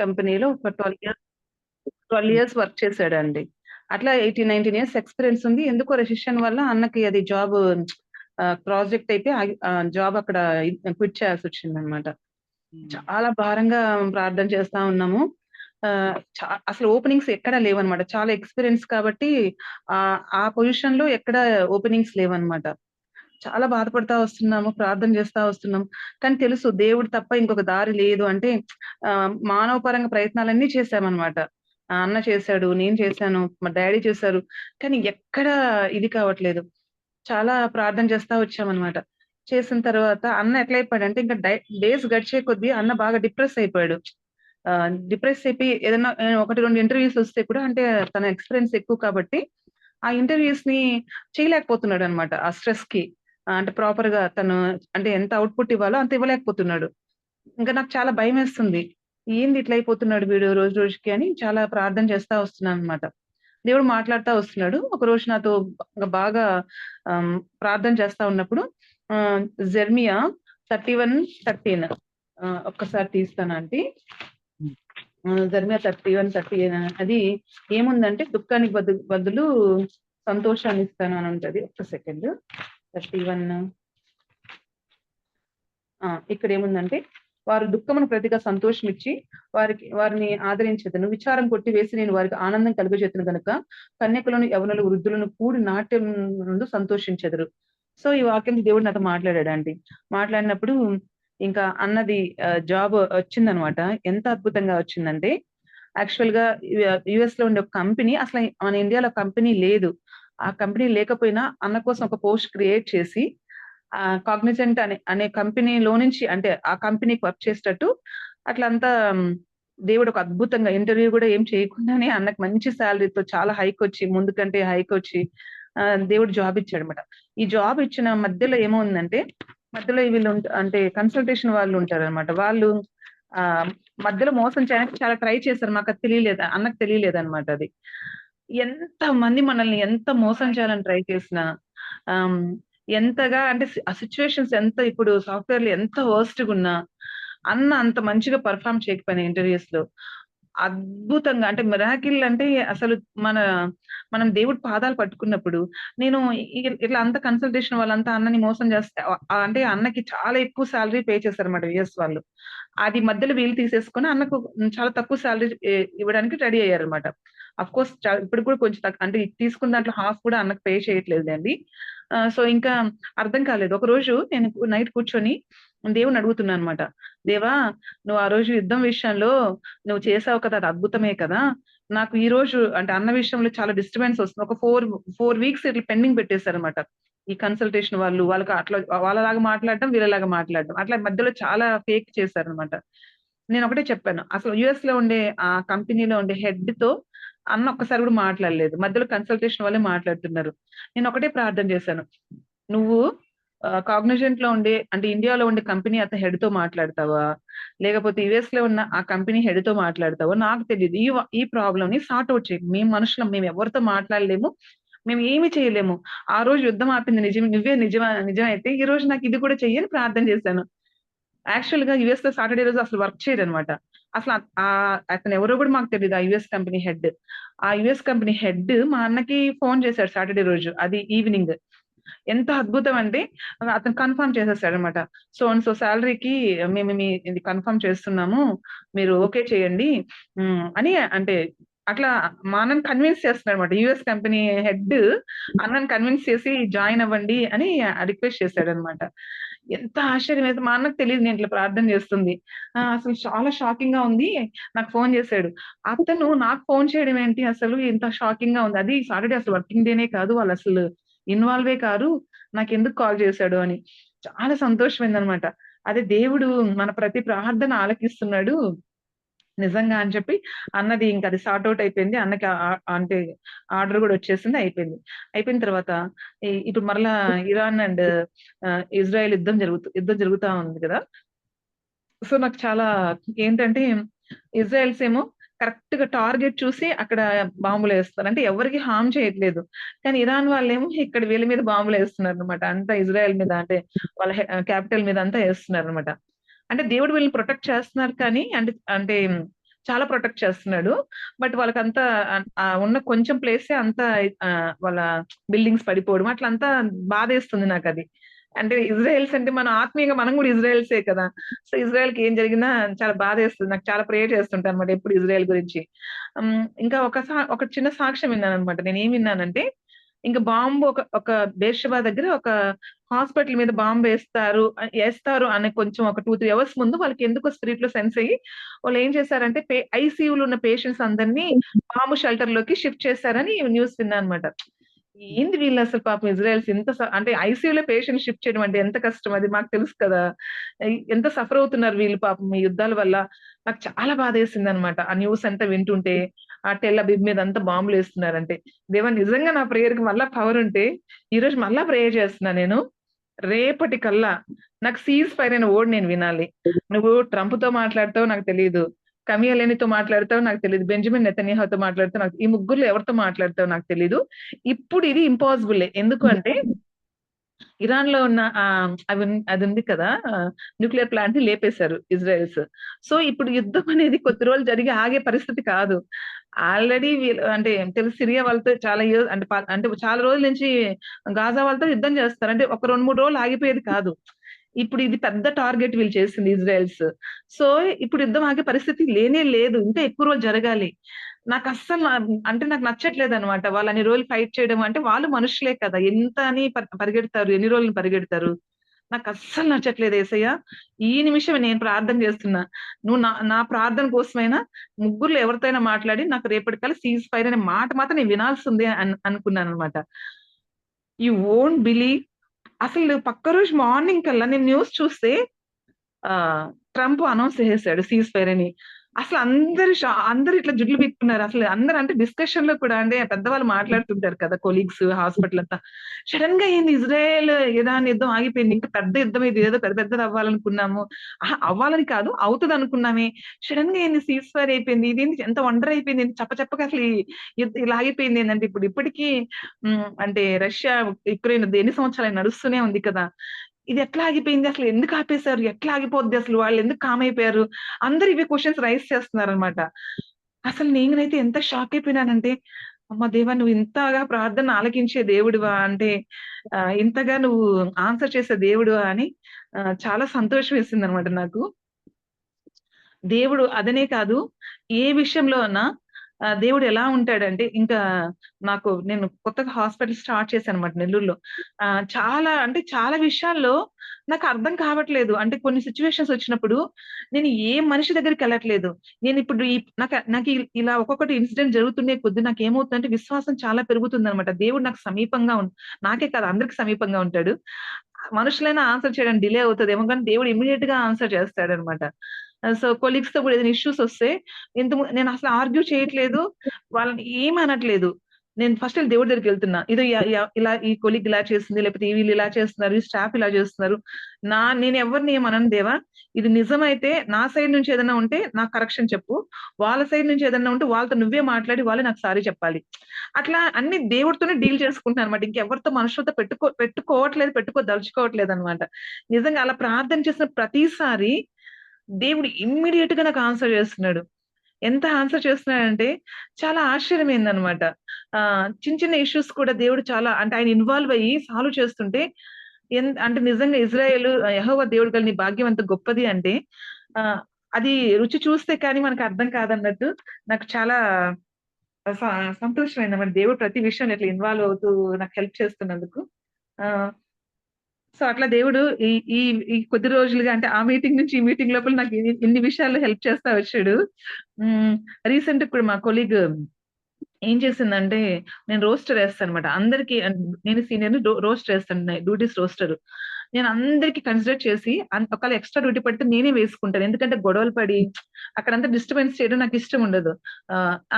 కంపెనీలో ఒక 12 years work చేశాడండి. అట్లా 18, 19 ఇయర్స్ ఎక్స్‌పీరియన్స్ ఉంది. ఎందుకో రెసిషన్ వల్ల అన్నకి అది జాబ్ ప్రాజెక్ట్ అయిపోయి జాబ్ అక్కడ క్విట్ చేయాల్సొచ్చిందనమాట. హ్మ్. చాలా భారంగా ప్రార్థన చేస్తా ఉన్నాము. అసలు ఓపెనింగ్స్ ఎక్కడ లేవనమాట. చాలా ఎక్స్‌పీరియన్స్ కాబట్టి ఆ పొజిషన్‌లో ఎక్కడ ఓపెనింగ్స్ లేవనమాట. చాలా బాధపడతా వస్తున్నాము. ప్రార్థన చేస్తా వస్తున్నాం. కానీ తెలుసు దేవుడు తప్ప ఇంకొక దారి లేదు అంటే మానవ పరంగా ప్రయత్నాలన్నీ చేశామనమాట. అన్న చేశాడు, నేను చేశాను, మా డ్యాడీ చేశారు. కానీ ఎక్కడ ఇది కావట్లేదు. చాలా ప్రార్థన చేస్తా వచ్చామనమాట. చేసిన తర్వాత అన్న ఎట్లయిపోయాడంటే ఇంకా డేస్ గడిచే కొద్దీ అన్న బాగా డిప్రెస్ అయిపోయాడు. డిప్రెస్ అయిపోయి ఏదన్నా 1, 2 ఇంటర్‌వ్యూస్ వస్తే కూడా అంటే తన ఎక్స్‌పీరియన్స్ ఎక్కువ కాబట్టి, ఆ ఇంటర్‌వ్యూస్‌ని చేయలేకపోతున్నాడనమాట. ఆ స్ట్రెస్‌కి. అంటే ప్రాపర్‌గా తను అంటే ఎంత ఔట్‌పుట్ ఇవ్వాలో అంత ఇవ్వలేకపోతున్నాడు. ఇంకా నాకు చాలా భయమేస్తుంది. ఏంది ఇట్లా అయిపోతున్నాడు వీడు రోజు రోజుకి అని చాలా ప్రార్థన చేస్తా వస్తున్నాననమాట. దేవుడు మాట్లాడుతా వస్తున్నాడు. ఒకరోజు నాతో బాగా ప్రార్థన చేస్తా ఉన్నప్పుడు ఆహ్, జెర్మియా 31:13 ఒక్కసారి తీస్తాను ఆంటీ. హ్మ్. జెర్మియా 31:13 అది ఏముందంటే దుఃఖానికి బదులు సంతోషాన్ని ఇస్తాను అని ఉంటది. ఒక్క సెకండ్. 31 ఇక్కడేముందంటే, వారు దుఃఖమును ప్రతిగా సంతోషమిచ్చి, వారిని ఆదరించెదను. విచారం కొట్టివేసి నేను వారికి ఆనందం కలుగజేతును గనుక, కన్యకలను, యవనులు, వృద్ధులను కూడి నాట్యం నందు సంతోషించెదరు. సో, ఈ వాక్యం దేవుడు నాతో మాట్లాడాడండి. మాట్లాడినప్పుడు ఇంకా అన్నది జాబ్ వచ్చిందనమాట. ఎంత అద్భుతంగా వచ్చిందంటే, యాక్చువల్‌గా యూఎస్‌లో ఉండే ఒక కంపెనీ అసలు మన ఇండియాలో కంపెనీ లేదు. ఆ కంపెనీ లేకపోయినా అన్న కోసం ఒక పోస్ట్ క్రియేట్ చేసి కాగ్నిజెంట్ అనే కంపెనీలో నుంచి అంటే ఆ కంపెనీకి వర్క్ చేసేటట్టు అట్లంతా దేవుడు ఒక అద్భుతంగా ఇంటర్వ్యూ గూడా ఏం చేయకుండానే అన్నకి మంచి సాలరీతో చాలా హైకొచ్చి ముందు కంటే హైకొచ్చి దేవుడు జాబ్ ఇచ్చాడన్నమాట. ఈ జాబ్ ఇచ్చిన మధ్యలో ఏమైందంటే మధ్యలో వీళ్ళు అంటే కన్సల్టేషన్ వాళ్ళు ఉంటారన్నమాట. వాళ్ళు ఆహ్, మధ్యలో మోసం చేయడానికి చాలా ట్రై చేశారు. మాకది తెలియలేదు. అన్నకి తెలియలేదన్నమాట అది. ఎంతమంది మనల్ని ఎంత మోసం చేయాలని ట్రై చేసినా ఆహ్, ఎంతగా అంటే ఆ సిట్యుయేషన్స్ ఎంత ఇప్పుడు సాఫ్ట్‌వేర్‌లో ఎంత వరస్ట్‌గున్నా, అన్న అంత మంచిగా పెర్ఫార్మ్ చేయకపోయినా ఇంటర్‌వ్యూస్‌లో, అద్భుతంగా అంటే మిరాకిల్ అంటే అసలు మన మనం దేవుడి పాదాలు పట్టుకున్నప్పుడు, నేను ఇట్లా అంతా కన్సల్టేషన్ వాళ్ళంతా అన్నని మోసం చేస్తే అంటే అన్నకి చాలా ఎక్కువ సాలరీ పే చేశారన్నమాట యూఎస్ వాళ్ళు. అది మధ్యలో వీళ్ళు తీసేసుకొని అన్నకు చాలా తక్కువ సాలరీ ఇవ్వడానికి రెడీ అయ్యారన్నమాట. అఫ్‌కోర్స్ ఇప్పటికి కూడా కొంచెం అంటే తీసుకున్న దాంట్లో హాఫ్ కూడా అన్నకు పే చేయట్లేదులెండి. సో, ఇంకా అర్థం కాలేదు. ఒకరోజు నేను నైట్ కూర్చొని దేవుడిని అడుగుతున్నానన్నమాట. దేవా! నువ్వు ఆ రోజు యుద్ధం విషయంలో నువ్వు చేసావు కదా! అది అద్భుతమే కదా! నాకు ఈరోజు అంటే అన్న విషయంలో చాలా డిస్టర్బెన్స్ వస్తుంది. ఒక 4 వీక్స్ ఇట్లా పెండింగ్ పెట్టేసారన్నమాట. ఈ కన్సల్టేషన్ వాళ్ళు, వాళ్ళకి అట్లా వాళ్ళలాగా మాట్లాడడం, వీళ్ళలాగా మాట్లాడడం. అట్లా మధ్యలో చాలా ఫేక్ చేశారన్నమాట. నేనొకటే చెప్పాను. అసలు యూఎస్‌లో ఉండే ఆ కంపెనీలో ఉండే హెడ్‌తో అన్న ఒక్కసారి కూడా మాట్లాడలేదు. మధ్యలో కన్సల్టేషన్ వాళ్ళే మాట్లాడుతున్నారు. నేనొకటే ప్రార్థన చేశాను. నువ్వు కాగ్నిజెంట్‌లో ఉండే అంటే ఇండియాలో ఉండే కంపెనీ హెడ్‌తో మాట్లాడతావా? లేకపోతే యూఎస్‌లో ఉన్న ఆ కంపెనీ హెడ్‌తో మాట్లాడతావో నాకు తెలీదు. ఈ ప్రాబ్లమ్‌ని సార్ట్ ఔట్ చెయి. మేము మనుషులం. మేము ఎవరితో మాట్లాడలేము. మేము ఏమి చేయలేము. ఆ రోజు యుద్ధం ఆపింది నువ్వే నిజమైతే ఈ రోజు నాకు ఇది కూడా చెయ్యి అని ప్రార్థన చేశాను. యాక్చువల్‌గా యూఎస్‌లో సాటర్‌డే రోజు అసలు వర్క్ చేయరనమాట. అసల అతనెవరో గూడా మాకు తెలీదు. ఆ యూఎస్ కంపెనీ హెడ్. ఆ యూఎస్ కంపెనీ హెడ్ మా అన్నకి ఫోను చేసాడు సాటర్‌డే రోజు. అది ఈవినింగ్. ఎంత అద్భుతం అంటే అతను కన్ఫర్మ్ చేసేసాడనమాట. సో అండ్ సో సాలరీకి మేము ఇది కన్ఫర్మ్ చేస్తున్నాము. మీరు ఓకే చేయండి. అని అంటే అట్లా మా అన్నని కన్విన్స్ చేస్తున్నాడనమాట. యూఎస్ కంపెనీ హెడ్ అన్నని కన్విన్స్ చేసి జాయిన్ అవ్వండి అని రిక్వెస్ట్ చేసాడనమాట. ఎంత ఆశ్చర్యమేసి మా అన్నకి తెలీదు నేను ఇట్లా ప్రార్థన చేస్తుంది. అసలు చాలా షాకింగ్‌గా ఉంది. నాకు ఫోను చేసాడు. అతను నాకు ఫోను చేయడం ఏంటి అసలు ఇంత షాకింగ్‌గా ఉంది. అది సాటర్‌డే అసలు వర్కింగ్ డేనే కాదు. వాళ్ళసలు ఇన్వాల్వే కారు. నాకెందుకు కాల్ చేసాడు అని. చాలా సంతోషమైందనమాట. అదే దేవుడు మన ప్రతి ప్రార్థన ఆలకిస్తున్నాడు. నిజంగా అని చెప్పి అన్నది ఇంక అది సార్ట్ ఔట్ అయిపోయింది. అన్నకి అంటే ఆర్డర్ గూడా వచ్చేసింది. అయిపోయింది. అయిపోయిన తర్వాత ఇప్పుడు మరలా ఇరాన్ అండ్ ఇజ్రాయెల్ యుద్ధం జరుగుతా ఉంది గదా! సో, నాకు చాలా ఏంటంటే ఇజ్రాయెల్స్ ఏమో కరెక్ట్‌గా టార్గెట్ చూసి అక్కడ బాంబులేస్తున్నారు. అంటే ఎవరికీ హార్మ్ చేయట్లేదు. కానీ ఇరాన్ వాళ్ళేమో ఇక్కడ వీళ్ళ మీద బాంబులేస్తున్నారనమాట. అంతా ఇజ్రాయెల్ మీద అంటే వాళ్ళ క్యాపిటల్ మీద అంతా ఏస్తున్నారనమాట. అంటే దేవుడు వీళ్ళని ప్రొటెక్ట్ చేస్తున్నారు కానీ అంటే అంటే చాలా ప్రొటెక్ట్ చేస్తున్నాడు. బట్ వాళ్ళకంతా ఉన్న కొంచెం ప్లేసే అంతా వాళ్ళ బిల్డింగ్స్ పడిపోవడం అట్లంతా బాధేస్తుంది నాకది. అంటే ఇజ్రాయెల్స్ అంటే మనం ఆత్మీయంగా మనం గూడా ఇజ్రాయెల్సే కదా! సో, ఇజ్రాయెల్‌కి ఏం జరిగినా చాలా బాధేస్తుంది. నాకు చాలా ప్రేయర్ చేస్తుంటానన్నమాట ఎప్పుడు ఇజ్రాయెల్ గురించి. ఇంకా ఒక చిన్న సాక్ష్యం విన్నానన్నమాట. నేనేం విన్నానంటే, ఇంక బాంబు ఒక ఒక బెర్షెబా దగ్గర ఒక హాస్పిటల్ మీద బాంబేస్తారు ఏస్తారు అనే కొంచెం ఒక 2, 3 అవర్స్ ముందు వాళ్ళకెందుకో స్పిరిట్‌లో సెన్స్ అయ్యి వాళ్ళేం చేశారంటే ఐసీయూలో ఉన్న పేషెంట్స్ అందరిని బాంబు షెల్టర్‌లోకి షిఫ్ట్ చేశారని న్యూస్ విన్నానన్నమాట. ఏంది వీళ్ళసలు పాపం ఇజ్రాయెల్స్ ఇంత అంటే ఐసీయూలో పేషెంట్ షిఫ్ట్ చేయడం అంటే ఎంత కష్టం అది మాకు తెలుసు కదా! ఎంత సఫర్ అవుతున్నారు వీళ్ళు పాపం ఈ యుద్ధాల వల్ల. నాకు చాలా బాధేసిందనమాట. ఆ న్యూస్ అంతా వింటుంటే, ఆ టెల్ అబీబ్ మీద అంతా బాంబులేస్తున్నారంటే. దేవా నిజంగా నా ప్రేయర్‌కి మళ్ళా పవర్ ఉంటే, ఈరోజు మళ్ళా ప్రేయర్ చేస్తున్నా నేను. రేపటికల్లా నాకు సీజ్ ఫైర్ అనే వర్డ్ నేను వినాలి. నువ్వు ట్రంప్‌తో మాట్లాడతావో నాకు తెలీదు. కమియలేనితో మాట్లాడతావో నాకు తెలీదు. బెంజమిన్ నెతన్యాహుతో మాట్లాడతావో నాకు ఈ ముగ్గురిలో ఎవరితో మాట్లాడతావో నాకు తెలీదు. ఇప్పుడు ఇది ఇంపాసిబులే. ఎందుకు అంటే ఇరాన్‌లో ఉన్న అదుంది కదా! న్యూక్లియర్ ప్లాంట్‌ని లేపేశారు ఇజ్రాయెల్స్. సో, ఇప్పుడు యుద్ధం అనేది కొద్ది రోజులు జరిగి ఆగే పరిస్థితి కాదు. ఆల్రెడీ వీళ్ళు అంటే తెలుసు సిరియా వాళ్ళతో చాలా అంటే చాలా రోజుల నుంచి గాజా వాళ్ళతో యుద్ధం చేస్తున్నారు. అంటే ఒక 2, 3 రోజులు ఆగిపోయేది కాదు. ఇప్పుడు ఇది పెద్ద టార్గెట్ వీళ్ళు చేసింది ఇజ్రాయెల్స్. సో, ఇప్పుడు యుద్ధం ఆగే పరిస్థితి లేనే లేదు. ఇంకా ఎక్కువ రోజులు జరగాలి. నాకస్సలు అంటే నాకు నచ్చట్లేదనమాట. వాళ్ళన్ని రోజులు ఫైట్ చేయడం అంటే వాళ్ళు మనుషులే కదా! ఎంత అని పరిగెడతారు. ఎన్ని రోజులు పరిగెడతారు. నాకస్సలు నచ్చట్లేదు యేసయ్య. ఈ నిమిషమే నేను ప్రార్థన చేస్తున్నా. నువ్వు నా నా ప్రార్థన కోసమైనా ముగ్గురిలో ఎవరితో అయినా మాట్లాడి నాకు రేపటికల్లా సీజ్ ఫైర్ అనే మాట మాత్రం నేను వినాల్సిందే అనుకున్నాననమాట. యూ వోంట్ బిలీవ్ అసలు పక్క రోజు మార్నింగ్ కల్లా నేను న్యూస్ చూస్తే ట్రంప్ అనౌన్స్ చేసేసాడు సీజ్ ఫైర్ అని. అందరూ ఇట్లా జుట్లు పీక్కున్నారు. అసలు అందరూ అంటే డిస్కషన్‌లో కూడా అంటే పెద్దవాళ్ళు మాట్లాడుతుంటారు కదా! కొలీగ్స్ హాస్పిటల్ అంతా. సడెన్‌గా ఏంది ఇజ్రాయెల్ ఇరాన్ యుద్ధం ఆగిపోయింది. ఇంకా పెద్ద యుద్ధం ఇది ఏదో పెద్ద పెద్దది అవ్వాలనుకున్నాము. అహా! అవ్వాలని కాదు అవుతదనుకున్నామే. సడెన్‌గా ఏంది సీజ్ ఫైర్ అయిపోయింది. ఇదేంటి ఎంత వండర్ అయిపోయింది. చప్పగా అసలు ఈ ఇలా ఆగిపోయింది ఏందంటే ఇప్పటికి అంటే రష్యా, యుక్రెయిన్ ఎన్ని సంవత్సరాలు నడుస్తూనే ఉంది కదా! ఇది ఎట్లా ఆగిపోయింది? అసలు ఎందుకు ఆపేశారు? ఎట్లా ఆగిపోద్ది అసలు? వాళ్ళెందుకు కామ్ అయిపోయారు? అందరూ ఇవే క్వెషన్స్ రైజ్ చేస్తున్నారనమాట. అసలు నేనైతే ఎంత షాక్ అయిపోయినానంటే, అమ్మ దేవా! నువ్వు ఇంతగా ప్రార్థన ఆలకించే దేవుడివా? అంటే ఇంతగా నువ్వు ఆన్సర్ చేసే దేవుడివా అని చాలా సంతోషం వేసిందనమాట నాకు. దేవుడు అదనే కాదు, ఏ విషయంలో అన్నా దేవుడు ఎలా ఉంటాడంటే ఇంకా నేను కొత్తగా హాస్పిటల్ స్టార్ట్ చేశానన్నమాట నెల్లూరులో. చాలా విషయాల్లో నాకు అర్థం కావట్లేదు. అంటే కొన్ని సిట్యుయేషన్స్ వచ్చినప్పుడు నేను ఏ మనిషి దగ్గరికెళ్ళట్లేదు. నేనిప్పుడు ఈ నాక నాకు ఇలా ఒక్కొక్కటి ఇన్సిడెంట్ జరుగుతున్నే కొద్దీ నాకేమవుతుందంటే విశ్వాసం చాలా పెరుగుతుందన్నమాట. దేవుడు నాకు సమీపంగా నాకే కాదు అందరికి సమీపంగా ఉంటాడు. మనుషులైనా ఆన్సర్ చేయడానికి డిలే అవుతదేమో గానీ దేవుడు ఇమ్మీడియేట్‌గా ఆన్సర్ చేస్తాడన్నమాట. సో, కొలీగ్స్‌తో కూడా ఏదైనా ఇష్యూస్ వస్తే నేనసలు ఆర్గ్యూ చేయట్లేదు. వాళ్ళని ఏమి అనట్లేదు. నేను ఫస్ట్ దేవుడి దగ్గరికెళ్తున్నా. ఇదో య య ఇలా ఈ కొలీగ్ ఇలా చేసింది, లేకపోతే వీళ్ళు ఇలా చేస్తున్నారు, ఈ స్టాఫ్ ఇలా చేస్తున్నారు. నేనెవరిని ఏమనను దేవా! ఇది నిజమైతే నా సైడ్ నుంచి ఏదన్నా ఉంటే నాకు కరెక్షన్ చెప్పు. వాళ్ళ సైడ్ నుంచి ఏదన్నా ఉంటే వాళ్ళతో నువ్వే మాట్లాడి వాళ్ళే నాకు సారీ చెప్పాలి. అట్లా అన్ని దేవుడితోనే డీల్ చేసుకుంటున్నానన్నమాట. ఇంకెవరితో మనుషులతో పెట్టుకోదలుచుకోవట్లేదన్నమాట. నిజంగా అలా ప్రార్థన చేసిన ప్రతిసారి దేవుడు ఇమ్మీడియేట్‌గా నాకు ఆన్సర్ చేస్తున్నాడు. ఎంత ఆన్సర్ చేస్తున్నాడంటే చాలా ఆశ్చర్యమైందనమాట. చిన్న చిన్న ఇష్యూస్ కూడా దేవుడు చాలా అంటే ఆయన ఇన్వాల్వ్ అయ్యి సాల్వ్ చేస్తుంటే అంటే నిజంగా ఇజ్రాయేలు యెహోవా దేవుడు గల నీ భాగ్యం ఎంత గొప్పది అంటే ఆహ్, అది రుచి చూస్తే కానీ మనకు అర్థం కాదన్నట్టు నాకు చాలా స సంతోషమైందన్నమాట. దేవుడు ప్రతి విషయంలో ఇట్లా ఇన్వాల్వ్ అవుతూ నాకు హెల్ప్ చేస్తున్నందుకు. ఆహ్ సో, అట్లా దేవుడు ఈ ఈ ఈ కొద్ది రోజులుగా అంటే ఆ మీటింగ్ నుంచి ఈ మీటింగ్ లోపల నాకు ఇన్ని విషయాల్లో హెల్ప్ చేస్తా వచ్చాడు. హ్మ్. రీసెంట్‌గా కూడా మా కొలీగ్ ఏం చేసిందంటే నేను రోస్టర్ ఏస్తానన్నమాట. అందరికి నేను సీనియర్‌ని రోస్టర్ ఏస్తాను. Duties roster. నేను అందరికి కన్సిడర్ చేసి ఒకవేళ ఎక్స్‌ట్రా డ్యూటీ పడితే నేనే వేసుకుంటాను. ఎందుకంటే గొడవలు పడి అక్కడంతా డిస్టర్బెన్స్ చేయడం నాకిష్టం ఉండదు.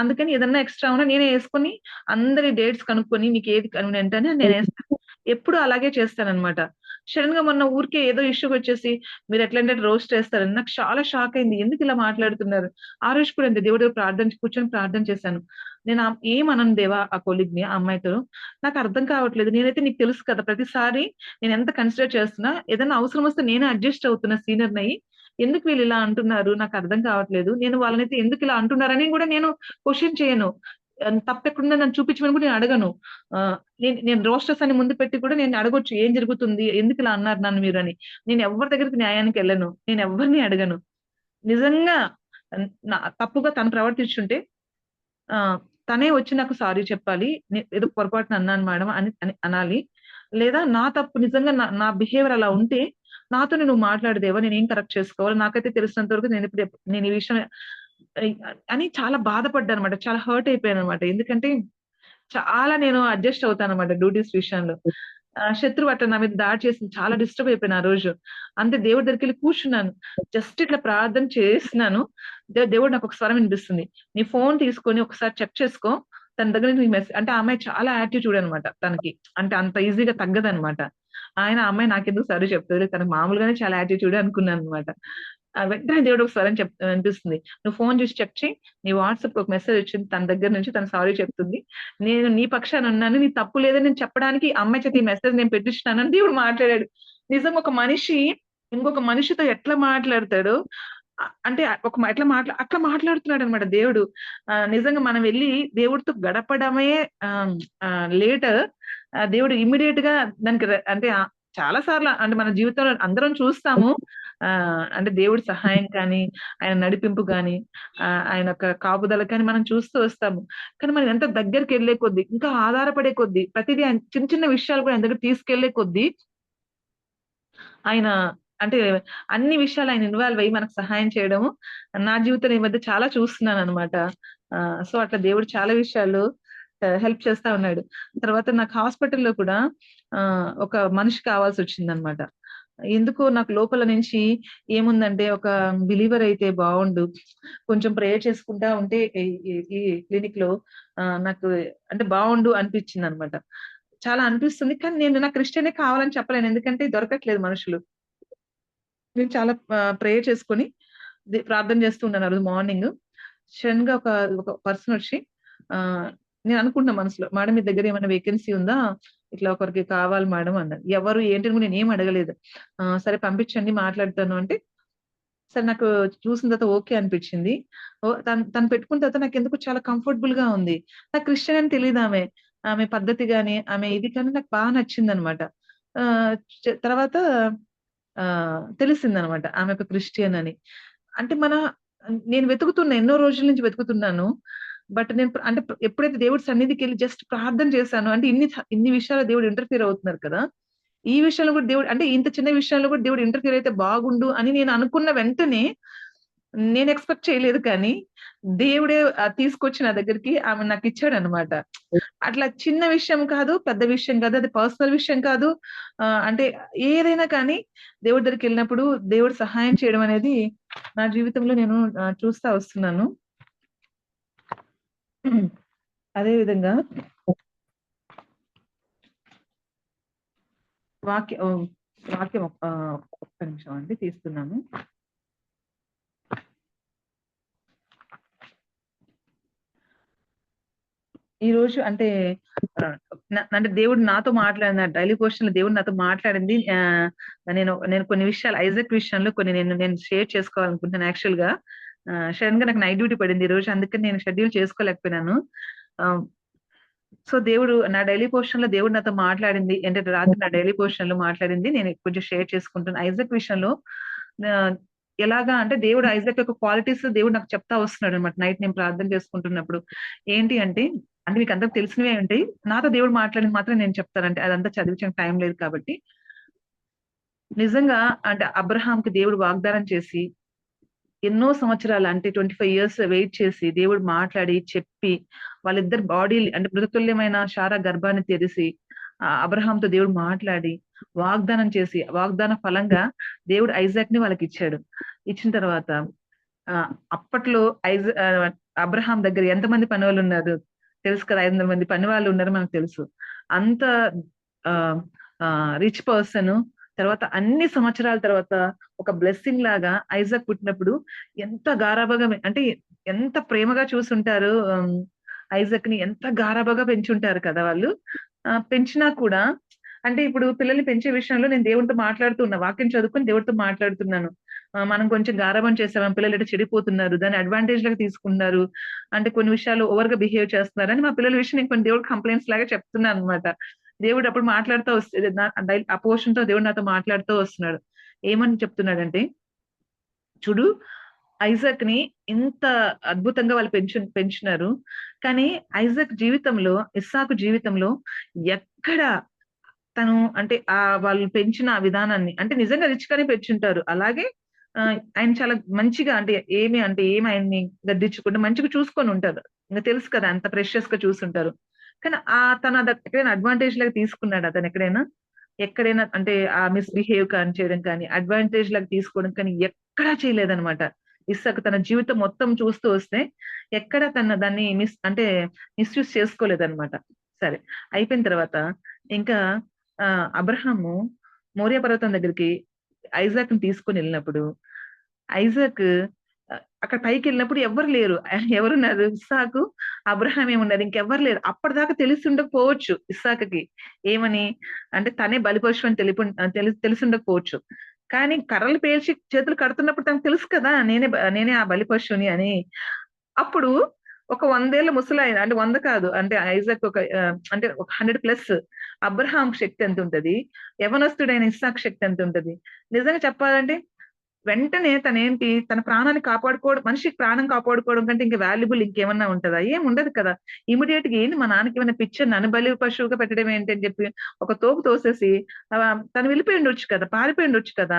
అందుకని ఏదన్నా ఎక్స్‌ట్రా ఉన్నా నేనే యేసుకొని అందరి డేట్స్ కనుక్కొని మీకేది కన్వీనియంట్ అని నేనేస్తాను. ఎప్పుడు అలాగే చేస్తానన్నమాట. సడెన్‌గా మొన్న ఊరికే ఏదో ఇష్యూకొచ్చేసి మీరెట్లంటే రోస్ట్ చేస్తారని నాకు చాలా షాక్ అయింది. ఎందుకిలా మాట్లాడుతున్నారు? ఆ రోజు కూడా అంతే దేవుడి దగ్గర కూర్చొని ప్రార్థన చేశాను. నేను ఏమనను దేవా ఆ కొలీగ్‌ని ఆ అమ్మాయితో. నాకర్థం కావట్లేదు. నేనైతే నీకు తెలుసు కదా! ప్రతిసారి నేనెంత కన్సిడర్ చేస్తున్నా, ఏదన్నా అవసరమొస్తే నేనే అడ్జస్ట్ అవుతున్న సీనియర్‌నయ్యి. ఎందుకు వీళ్ళు ఇలా అంటున్నారు నాకు అర్థం కావట్లేదు. నేను వాళ్ళనైతే ఎందుకు ఇలా అంటున్నారని కూడా నేను క్వెషన్ చేయను. తప్పెక్కడుందని నన్ను చూపించమని కూడా నేను అడగను. నేను రోస్టర్స్ అని ముందు పెట్టి కూడా నేను అడగొచ్చు. ఏం జరుగుతుంది? ఎందుకు ఇలా అన్నారు నన్ను మీరని. నేను ఎవ్వరి దగ్గరికి న్యాయానికెళ్ళను. నేను ఎవ్వరిని అడగను. నిజంగా తప్పుగా తను ప్రవర్తించుంటే తనే వచ్చి నాకు సారీ చెప్పాలి. ఏదో పొరపాటున అన్నాను మేడం అని అని అనాలి. లేదా నా తప్పు నిజంగా నా బిహేవియర్ అలా ఉంటే నాతోనే నువ్వు మాట్లాడు దేవా! నేనేం కరెక్ట్ చేసుకోవాలి. నాకైతే తెలిసినంత వరకు నేను ఈ విషయం అని చాలా బాధపడ్డానన్నమాట. చాలా హర్ట్ అయిపోయానన్నమాట. ఎందుకంటే చాలా నేను అడ్జస్ట్ అవుతానన్నమాట డ్యూటీస్ విషయంలో. శత్రువు అట్లా నా మీద దాడి చేసింది. చాలా డిస్టర్బ్ అయిపోయాను ఆ రోజు. అంతే దేవుడి దగ్గరికెళ్ళి కూర్చున్నాను. జస్ట్ ఇట్లా ప్రార్థన చేస్తున్నాను. దేవుడు నాకొక స్వరం వినిపిస్తుంది. నీ ఫోన్ తీసుకొని ఒకసారి చెక్ చేసుకో. తన దగ్గర నుంచి అంటే ఆ అమ్మాయి చాలా యాటిట్యూడ్ అన్నమాట తనకి. అంటే అంత ఈజీగా తగ్గదన్నమాట. ఆ అమ్మాయి నాకెందుకు సారీ చెప్తదిలే తనకు మామూలుగానే చాలా యాటిట్యూడే అనుకున్నానన్నమాట. వెంటనే దేవుడు ఒక స్వరం వినిపిస్తుంది. నువ్వు ఫోన్ చూసి చెక్ చెయి. నీ వాట్సాప్‌కి ఒక మెసేజ్ వచ్చింది తన దగ్గర నుంచి. తను సారీ చెప్తుంది. నేను నీ పక్షాన ఉన్నాను. నీ తప్పు లేదని నేను చెప్పడానికి ఆ అమ్మాయి చేత ఈ మెసేజ్ నేను పెట్టించినానని దేవుడు మాట్లాడాడు. నిజంగా ఒక మనిషి ఇంకొక మనిషితో ఎట్లా మాట్లాడతాడో అంటే అట్లా మాట్లాడుతున్నాడన్నమాట దేవుడు. నిజంగా మనం వెళ్లి దేవుడితో గడపడమే లేట్. దేవుడు ఇమ్మీడియేట్‌గా దానికి అంటే చాలా సార్లు అంటే మన జీవితంలో అందరం చూస్తాము. అంటే దేవుడి సహాయం కానీ, ఆయన నడిపింపు గాని, ఆయన యొక్క కాపుదల కానీ మనం చూస్తూ వస్తాము. కానీ మనం ఎంత దగ్గరికెళ్ళే కొద్దీ, ఇంకా ఆధారపడే కొద్దీ, ప్రతిదీ ఆయన చిన్న చిన్న విషయాలు కూడా ఆయన దగ్గరికి తీసుకెళ్ళే కొద్దీ, ఆయన అంటే అన్ని విషయాలు ఆయన ఇన్వాల్వ్ అయ్యి మనకు సహాయం చేయడము, నా జీవితంలో ఈ మధ్య చాలా చూస్తున్నాననమాట. సో, అట్లా దేవుడు చాలా విషయాలు హెల్ప్ చేస్తా ఉన్నాడు. తర్వాత నాకు హాస్పిటల్‌లో కూడా ఒక మనిషి కావాల్సొచ్చిందనమాట. ఎందుకో నాకు లోపల నుంచి ఏముందంటే ఒక బిలీవర్ అయితే బావుండు. కొంచెం ప్రేయర్ చేసుకుంటా ఉంటే ఈ ఈ ఈ క్లినిక్‌లో నాకు అంటే బావుండు అనిపించిందనమాట. చాలా అనిపిస్తుంది. కానీ నేను నాకు క్రిస్టియనే కావాలని చెప్పలేను. ఎందుకంటే దొరకట్లేదు మనుషులు. నేను చాలా ప్రేయర్ చేసుకొని ప్రార్థన చేస్తూ ఉన్నాను ఆ రోజు మార్నింగ్. సడెన్‌గా ఒక పర్సన్ వచ్చి నేను అనుకుంటున్నా మనసులో, "మేడం మీ దగ్గర ఏమైనా వేకెన్సీ ఉందా? ఇట్లా ఒకరికి కావాలి మేడం" అన్నారు. ఎవరు ఏంటి అని నేనేం అడగలేదు. సరే పంపించండి మాట్లాడతాను అంటే, సరే నాకు చూసిన తర్వాత ఓకే అనిపించింది. తను తను పెట్టుకున్న తర్వాత నాకెందుకో చాలా కంఫర్టబుల్‌గా ఉంది. నాకు క్రిస్టియన్ అని తెలీదామె. ఆమె పద్ధతి గాని, ఆమె ఇది కానీ నాకు బాగా నచ్చిందనమాట. ఆహ్, తర్వాత తెలిసిందనమాట ఆమె ఒక క్రిస్టియన్ అని. అంటే నేను వెతుకుతున్నా ఎన్నో రోజుల నుంచి వెతుకుతున్నాను. బట్ నేను అంటే ఎప్పుడైతే దేవుడి సన్నిధికెళ్ళి జస్ట్ ప్రార్థన చేశానో అంటే ఇన్ని విషయాల్లో దేవుడు ఇంటర్ఫియర్ అవుతున్నారు కదా! ఈ విషయంలో కూడా దేవుడు అంటే ఇంత చిన్న విషయంలో కూడా దేవుడు ఇంటర్ఫియర్ అయితే బాగుండు అని నేను అనుకున్న వెంటనే నేను ఎక్స్‌పెక్ట్ చేయలేదు కానీ, దేవుడే తీసుకొచ్చి నా దగ్గరికి ఆమె నాకిచ్చాడనమాట. అట్లా చిన్న విషయం కాదు, పెద్ద విషయం కాదు, అది పర్సనల్ విషయం కాదు. అంటే ఏదైనా కానీ దేవుడి దగ్గరికెళ్ళినప్పుడు దేవుడు సహాయం చేయడం అనేది నా జీవితంలో నేను చూస్తా వస్తున్నాను. అదే విధంగా వాక్యం వాక్యం ఒక్క నిమిషం అండి తీస్తున్నాను. ఈరోజు అంటే అంటే దేవుడు నాతో మాట్లాడిన డైలీ పోర్షన్‌లో దేవుడు నాతో మాట్లాడింది. నేను కొన్ని విషయాలు ఐజాక్ విషయంలో కొన్ని నేను షేర్ చేసుకోవాలనుకుంటున్నాను యాక్చువల్‌గా. సడెన్‌గా నాకు నైట్ డ్యూటీ పడింది ఈరోజు. అందుకని నేను షెడ్యూల్ చేసుకోలేకపోయినాను. ఆహ్, సో, దేవుడు నా డైలీ పోర్షన్‌లో దేవుడు నాతో మాట్లాడింది ఏంటంటే రాత్రి నా డైలీ పోర్షన్‌లో మాట్లాడింది నేను కొంచెం షేర్ చేసుకుంటున్నా. ఐజాక్ విషయంలో ఆహ్, ఎలాగా అంటే దేవుడు ఐజాక్ యొక్క క్వాలిటీస్ దేవుడు నాకు చెప్తా వస్తున్నాడన్నమాట. నైట్ నేను ప్రార్థన చేసుకుంటున్నప్పుడు. ఏంటి అంటే మీకందరికి తెలిసినవే ఉంటాయి. నాతో దేవుడు మాట్లాడింది మాత్రం నేను చెప్తానంటే అదంతా చదివించే టైం లేదు కాబట్టి. నిజంగా అంటే అబ్రహాంకి దేవుడు వాగ్దానం చేసి ఎన్నో సంవత్సరాలు అంటే 25 ఇయర్స్ వెయిట్ చేసి దేవుడు మాట్లాడి, చెప్పి వాళ్ళిద్దరి బాడీలు అంటే మృతతుల్యమైన శారా గర్భాన్ని తెరిసి అబ్రహాంతో దేవుడు మాట్లాడి, వాగ్దానం చేసి, వాగ్దాన ఫలంగా దేవుడు ఐజాక్‌ని వాళ్ళకిచ్చాడు. ఇచ్చిన తర్వాత అప్పట్లో అబ్రహాం దగ్గర ఎంతమంది పనివాళ్ళున్నారు? తెలుసు కదా! 500 మంది పనివాళ్ళు ఉన్నారని మనకు తెలుసు. అంత ఆహ్, రిచ్ పర్సన్ తర్వాత అన్ని సంవత్సరాల తర్వాత ఒక బ్లెస్సింగ్ లాగా ఐజాక్ పుట్టినప్పుడు ఎంత గారాబంగా అంటే ఎంత ప్రేమగా చూసుంటారు. ఐజాక్‌ని ఎంత గారాబంగా పెంచుంటారు కదా వాళ్ళు. పెంచినా కూడా అంటే ఇప్పుడు పిల్లల్ని పెంచే విషయంలో నేను దేవుడితో మాట్లాడుతూ ఉన్నా. వాక్యం చదువుకొని దేవుడితో మాట్లాడుతున్నాను. మనం కొంచెం గారాబం చేసాం, పిల్లలు ఇటు చెడిపోతున్నారు, దాన్ని అడ్వాంటేజ్ లాగా తీసుకుంటున్నారు, అంటే కొన్ని విషయాలు ఓవర్ గా బిహేవ్ చేస్తున్నారు అని మా పిల్లల విషయం నేను కొన్ని దేవుడు కంప్లైంట్స్ లాగా చెప్తున్నాను అనమాట. దేవుడు అప్పుడు మాట్లాడుతూ వస్తే ఆ పోర్షన్ తో దేవుడు నాతో మాట్లాడుతూ వస్తున్నాడు. ఏమని చెప్తున్నాడంటే, చూడు, ఐజాక్ ని ఇంత అద్భుతంగా వాళ్ళు పెంచున్నారు. కానీ ఐజాక్ జీవితంలో, ఇస్సాకు జీవితంలో ఎక్కడ తను అంటే వాళ్ళు పెంచిన ఆ విధానాన్ని, అంటే నిజంగా రిచ్ గానే పెంచుంటారు. అలాగే ఆయన చాలా మంచిగా, అంటే ఏమి ఆయన్ని గద్దించకుండా మంచిగా చూసుకొని ఉంటారు. ఇంక తెలుసు కదా, అంత ప్రెషియస్ గా చూసుంటారు. కానీ తను అది ఎక్కడైనా అడ్వాంటేజ్ లాగా తీసుకున్నాడు అతను ఎక్కడైనా అంటే ఆ మిస్‌బిహేవ్ చేయడం కానీ, అడ్వాంటేజ్ లాగా తీసుకోవడం కానీ ఎక్కడా చేయలేదనమాట. ఇస్సాకు తన జీవితం మొత్తం చూస్తూ వస్తే ఎక్కడ దాన్ని మిస్‌యూజ్ చేసుకోలేదనమాట. సరే, అయిపోయిన తర్వాత ఇంకా అబ్రహాము మోరియా పర్వతం దగ్గరికి ఐజాక్‌ని తీసుకొనెళ్ళినప్పుడు, ఐజాక్ అక్కడ పైకెళ్ళినప్పుడు ఎవ్వరు లేరు. ఎవరున్నారు? ఇస్సాకు, అబ్రహామే ఉన్నారు. ఇంకెవ్వరు లేరు. అప్పటిదాకా తెలిసుండకపోవచ్చు ఇస్సాకుకి. ఏమని? అంటే తనే బలిపశువు అని తెలిసుండకపోవచ్చు. కానీ కర్రలు పేల్చి చేతులు కడుతున్నప్పుడు తనకు తెలుసు కదా! నేనే ఆ బలిపశువుని అని. అప్పుడు ఒక 100 ఏళ్ల ముసలాయన, అంటే 100 కాదు, అంటే ఐజాక్ అంటే ఒక 100 ప్లస్ అబ్రహాం శక్తి ఎంతుంటది? యవ్వనస్తుడైన ఇస్సాకు శక్తి ఎంతుంటది? నిజంగా చెప్పాలంటే వెంటనే తన ప్రాణాన్ని కాపాడుకోవడం, మనిషికి ప్రాణం కాపాడుకోవడం కంటే ఇంకా వాల్యుబుల్ ఇంకేమన్నా ఉంటదా? ఏముండదు కదా! ఇమ్మీడియేట్‌గా ఏంది మా నాన్నకి ఏమైనా పిచ్చా, నన్ను బలి పశువుగా పెట్టడం ఏంటి అని చెప్పి ఒక తోపు తోసేసి తను వెళ్ళిపోయుండొచ్చు కదా! పారిపోయుండొచ్చు కదా!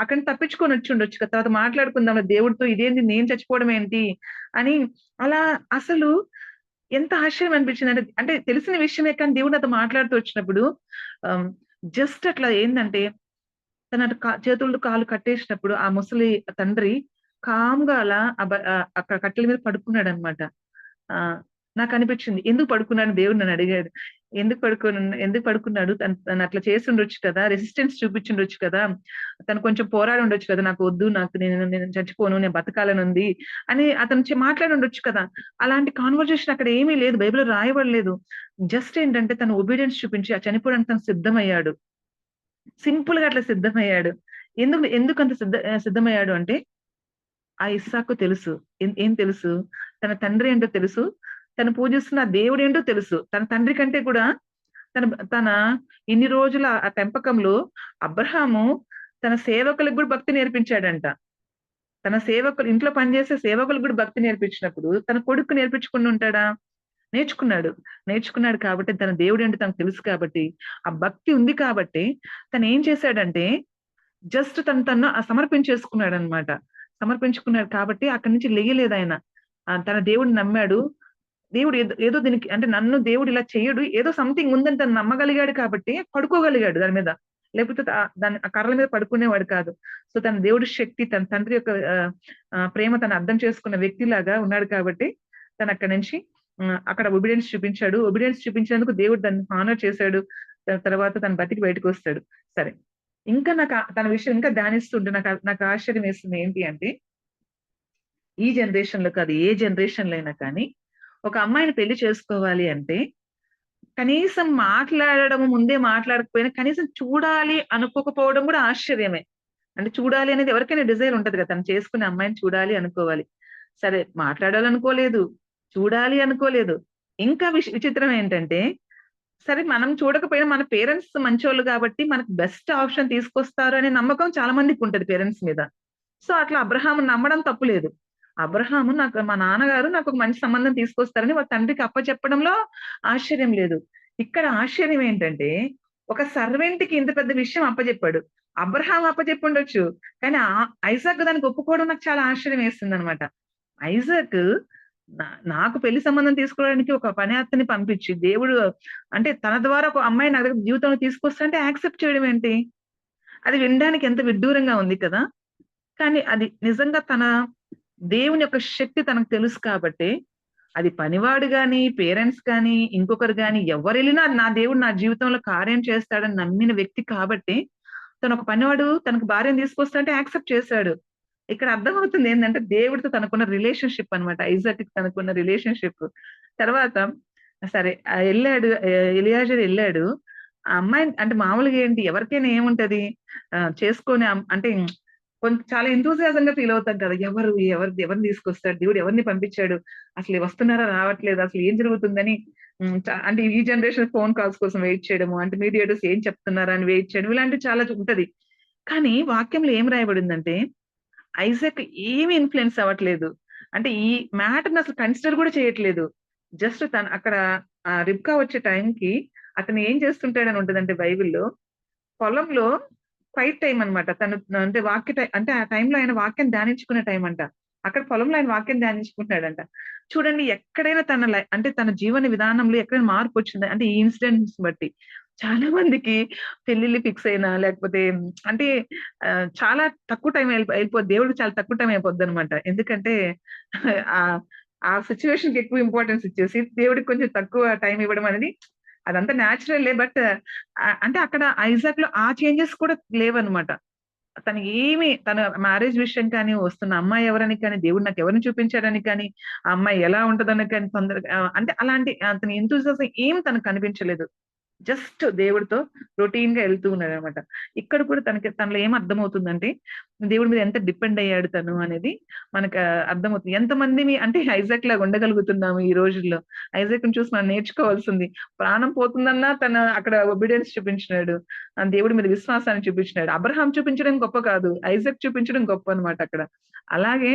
అక్కడి నుంచి తప్పించుకొని వచ్చుండొచ్చు కదా! తర్వాత మాట్లాడుకుందాంలే దేవుడితో, ఇదేంది నేను చచ్చిపోవడం ఏంటి అని. అలా అసలు ఎంత ఆశ్చర్యం అనిపించిందంటే, అంటే తెలిసిన విషయమే కానీ దేవుడు నాతో మాట్లాడుతూ వచ్చినప్పుడు ఆహ్, జస్ట్ అట్లా ఏందంటే తన చేతులు, కాళ్ళు కట్టేసినప్పుడు ఆ ముసలి తండ్రి కామ్‌గా అలా అక్కడ కట్టెల మీద పడుకున్నాడనమాట. ఆహ్, నాకనిపించింది. ఎందుకు పడుకున్నాడని దేవుడు నన్నడిగాడు. ఎందుకు పడుకున్నాడు? తనట్లా చేసుండొచ్చు కదా! రెసిస్టెన్స్ చూపించుండొచ్చు కదా! తను కొంచెం పోరాడుండొచ్చు కదా! నాకు వద్దు, నేను చచ్చిపోను, నేను బతకాలనుంది అని అతను మాట్లాడుండొచ్చు కదా! అలాంటి కాన్వర్జేషన్ అక్కడ ఏమీ లేదు. బైబిల్‌లో రాయబడలేదు. జస్ట్ ఏంటంటే తను ఒబీడియన్స్ చూపించి ఆ చనిపోవడానికి తను సిద్ధమయ్యాడు. సింపుల్‌గా అట్లా సిద్ధమయ్యాడు. ఎందుకంత సిద్ధమయ్యాడు అంటే, ఆ ఇస్సాకు తెలుసు. ఏం తెలుసు? తన తండ్రి ఏంటో తెలుసు. తను పూజిస్తున్న దేవుడేంటో తెలుసు. తన తండ్రి కంటే కూడా తన తన ఇన్ని రోజుల ఆ పెంపకంలో అబ్రాహాము తన సేవకులకు గూడా భక్తి నేర్పించాడంట. తన సేవకులు, ఇంట్లో పనిచేసే సేవకులకు గూడా భక్తి నేర్పించినప్పుడు, తన కొడుక్కి నేర్పించకుండా ఉంటాడా? నేర్చుకున్నాడు. నేర్చుకున్నాడు కాబట్టి, తన దేవుడేంటో తనకు తెలుసు కాబట్టి, ఆ భక్తి ఉంది కాబట్టి, తనేం చేశాడంటే జస్ట్ తను సమర్పించేసుకున్నాడనమాట. సమర్పించుకున్నాడు కాబట్టి అక్కడి నుంచి లెయ్యలేదాయన. తన దేవుడిని నమ్మాడు. దేవుడు ఏదో ఏదో దీనికి, అంటే నన్ను దేవుడు ఇలా చెయ్యడు, ఏదో సంథింగ్ ఉందని తను నమ్మగలిగాడు కాబట్టి పడుకోగలిగాడు దాని మీద. లేకపోతే ఆ కర్రల మీద పడుకునేవాడు కాదు. సో, తన దేవుడి శక్తి, తన తండ్రి యొక్క ప్రేమ తను అర్థం చేసుకున్న వ్యక్తిలాగా ఉన్నాడు కాబట్టి, తనక్కడి నుంచి అక్కడ ఒబీడియన్స్ చూపించాడు. ఒబీడియన్స్ చూపించినందుకు దేవుడు దాన్ని హానర్ చేశాడు. తర్వాత తను బతికి బయటకొస్తాడు. సరే. ఇంకా తన విషయం ఇంకా ధ్యానిస్తుంటే నాకు ఆశ్చర్యం వేస్తుంది. ఏంటి అంటే, ఈ జనరేషన్‌లో కాదు, ఏ జనరేషన్‌లో అయినా కానీ, ఒక అమ్మాయిని పెళ్లి చేసుకోవాలి అంటే, కనీసం మాట్లాడడం, ముందే మాట్లాడకపోయినా కనీసం చూడాలి అనుకోకపోవడం కూడా ఆశ్చర్యమే. అంటే చూడాలి అనేది ఎవరికైనా డిజైర్ ఉంటది కదా! తను చేసుకునే అమ్మాయిని చూడాలి అనుకోవాలి. సరే, మాట్లాడాలనుకోలేదు, చూడాలి అనుకోలేదు. ఇంకా విచిత్రం ఏంటంటే, సరే మనం చూడకపోయినా మన పేరెంట్స్ మంచోళ్ళు కాబట్టి మనకు బెస్ట్ ఆప్షన్ తీసుకొస్తారు అనే నమ్మకం చాలా మందికుంటది పేరెంట్స్ మీద. సో, అట్లా అబ్రాహాముని నమ్మడం తప్పు లేదు. మా నాన్నగారు నాకొక మంచి సంబంధం తీసుకొస్తారని వాళ్ళ తండ్రికి అప్పచెప్పడంలో ఆశ్చర్యం లేదు. ఇక్కడ ఆశ్చర్యం ఏంటంటే, ఒక సర్వెంట్‌కి ఇంత పెద్ద విషయం అప్పజెప్పాడు. అబ్రాహాం అప్పజెప్పుండొచ్చు. కానీ ఐసాక్ దానికి ఒప్పుకోవడం నాకు చాలా ఆశ్చర్యం వేస్తుందనమాట. ఐజాక్ నాకు పెళ్లి సంబంధం తీసుకోవడానికి ఒక పని అతన్ని పంపించి, దేవుడు అంటే తన ద్వారా ఒక అమ్మాయిని నా దగ్గర జీవితంలో తీసుకొస్తానంటే యాక్సెప్ట్ చేయడం ఏంటి? అది వినడానికి ఎంత విడ్డూరంగా ఉంది కదా! కానీ అది నిజంగా దేవుని యొక్క శక్తి తనకు తెలుసు కాబట్టే, అది పనివాడు గాని, పేరెంట్స్ గాని, ఇంకొకరు గాని ఎవరెళ్ళినా నా దేవుడు నా జీవితంలో కార్యం చేస్తాడని నమ్మిన వ్యక్తి కాబట్టి, తనొక పనివాడు తనకు భార్యను తీసుకొస్తానంటే యాక్సెప్ట్ చేశాడు. ఇక్కడ అర్థమవుతుంది ఏందంటే, దేవుడితో తనకున్న రిలేషన్‌షిప్ అన్నమాట. ఐజాక్‌కి తనకున్న రిలేషన్‌షిప్. తర్వాత సరే, ఎలియాజర్ ఎళ్ళాడు. ఆ అమ్మాయిని, అంటే మామూలుగా ఏంటి ఎవరికైనా ఏముంటది, చేసుకొని అంటే చాలా ఎంతూసియాజంగా ఫీల్ అవుతాం కదా! ఎవరిని తీసుకొస్తాడు? దేవుడు ఎవరిని పంపించాడు? అసలు వస్తున్నారా? రావట్లేదా? అసలు ఏం జరుగుతుందని అంటే ఈ జనరేషన్ ఫోన్ కాల్స్ కోసం వెయిట్ చేయడము, అంటే మీడియేటర్స్ ఏం చెప్తున్నారా అని వెయిట్ చేయడం ఇలాంటివి చాలా ఉంటది. కానీ వాక్యంలో ఏం రాయబడిందంటే ఐజాక్ ఏమి ఇన్‌ఫ్లూయెన్స్ అవ్వట్లేదు. అంటే ఈ మ్యాటర్‌ని అసలు కన్సిడర్ కూడా చేయట్లేదు. జస్ట్ తను అక్కడ రిబ్కా వచ్చే టైంకి అతను ఏం చేస్తుంటాడని ఉంటదంటే బైబిల్‌లో, పొలంలో క్వైట్ టైమ్ అన్నమాట. తను అంటే అంటే ఆ టైంలో ఆయన వాక్యం ధ్యానించుకునే టైం అంట. అక్కడ పొలంలో ఆయన వాక్యం ధ్యానించుకుంటున్నాడంట. చూడండి ఎక్కడైనా అంటే తన జీవన విధానంలో ఎక్కడైనా మార్పొచ్చిందా? అంటే ఈ ఇన్సిడెంట్స్ బట్టి. చాలా మందికి పెళ్లిళ్లు ఫిక్స్ అయినా లేకపోతే అంటే చాలా తక్కువ టైం అయిపోద్ది. దేవుడికి చాలా తక్కువ టైం అయిపోద్దనమాట. ఎందుకంటే ఆహ్, ఆ సిట్యుయేషన్‌కి ఎక్కువ ఇంపార్టెన్స్ ఇచ్చేసి దేవుడికి కొంచెం తక్కువ టైం ఇవ్వడం అనేది అదంతా నేచురలే. బట్ అంటే అక్కడ ఐజాక్‌లో ఆ చేంజెస్ కూడా లేవన్నమాట. తన మ్యారేజ్ విషయం కానీ, వస్తున్న అమ్మాయి ఎవరని కానీ, దేవుడు నాకెవరిని చూపించాడని కానీ, ఆ అమ్మాయి ఎలా ఉంటదని కానీ తొందరగా అంటే అలాంటి అతని ఎంతూసియాజం ఏం తనకు కనిపించలేదు. జస్ట్ దేవుడితో రొటీన్‌గా ఎళ్తూ ఉన్నాడనమాట. ఇక్కడ కూడా తనలో ఏం అర్థమవుతుందంటే, దేవుడి మీద ఎంత డిపెండ్ అయ్యాడు తను అనేది మనకు అర్థమవుతుంది. ఎంతమందిని అంటే ఐజాక్ లాగా ఉండగలుగుతున్నాము ఈ రోజుల్లో. ఐజాక్‌ని చూసి మనం నేర్చుకోవాల్సింది. ప్రాణం పోతుందన్నా తను అక్కడ ఒబీడియన్స్ చూపించినాడు. దేవుడి మీద విశ్వాసాన్ని చూపించినాడు. అబ్రహాం చూపించడం గొప్ప కాదు. ఐజాక్ చూపించడం గొప్పనమాట అక్కడ. అలాగే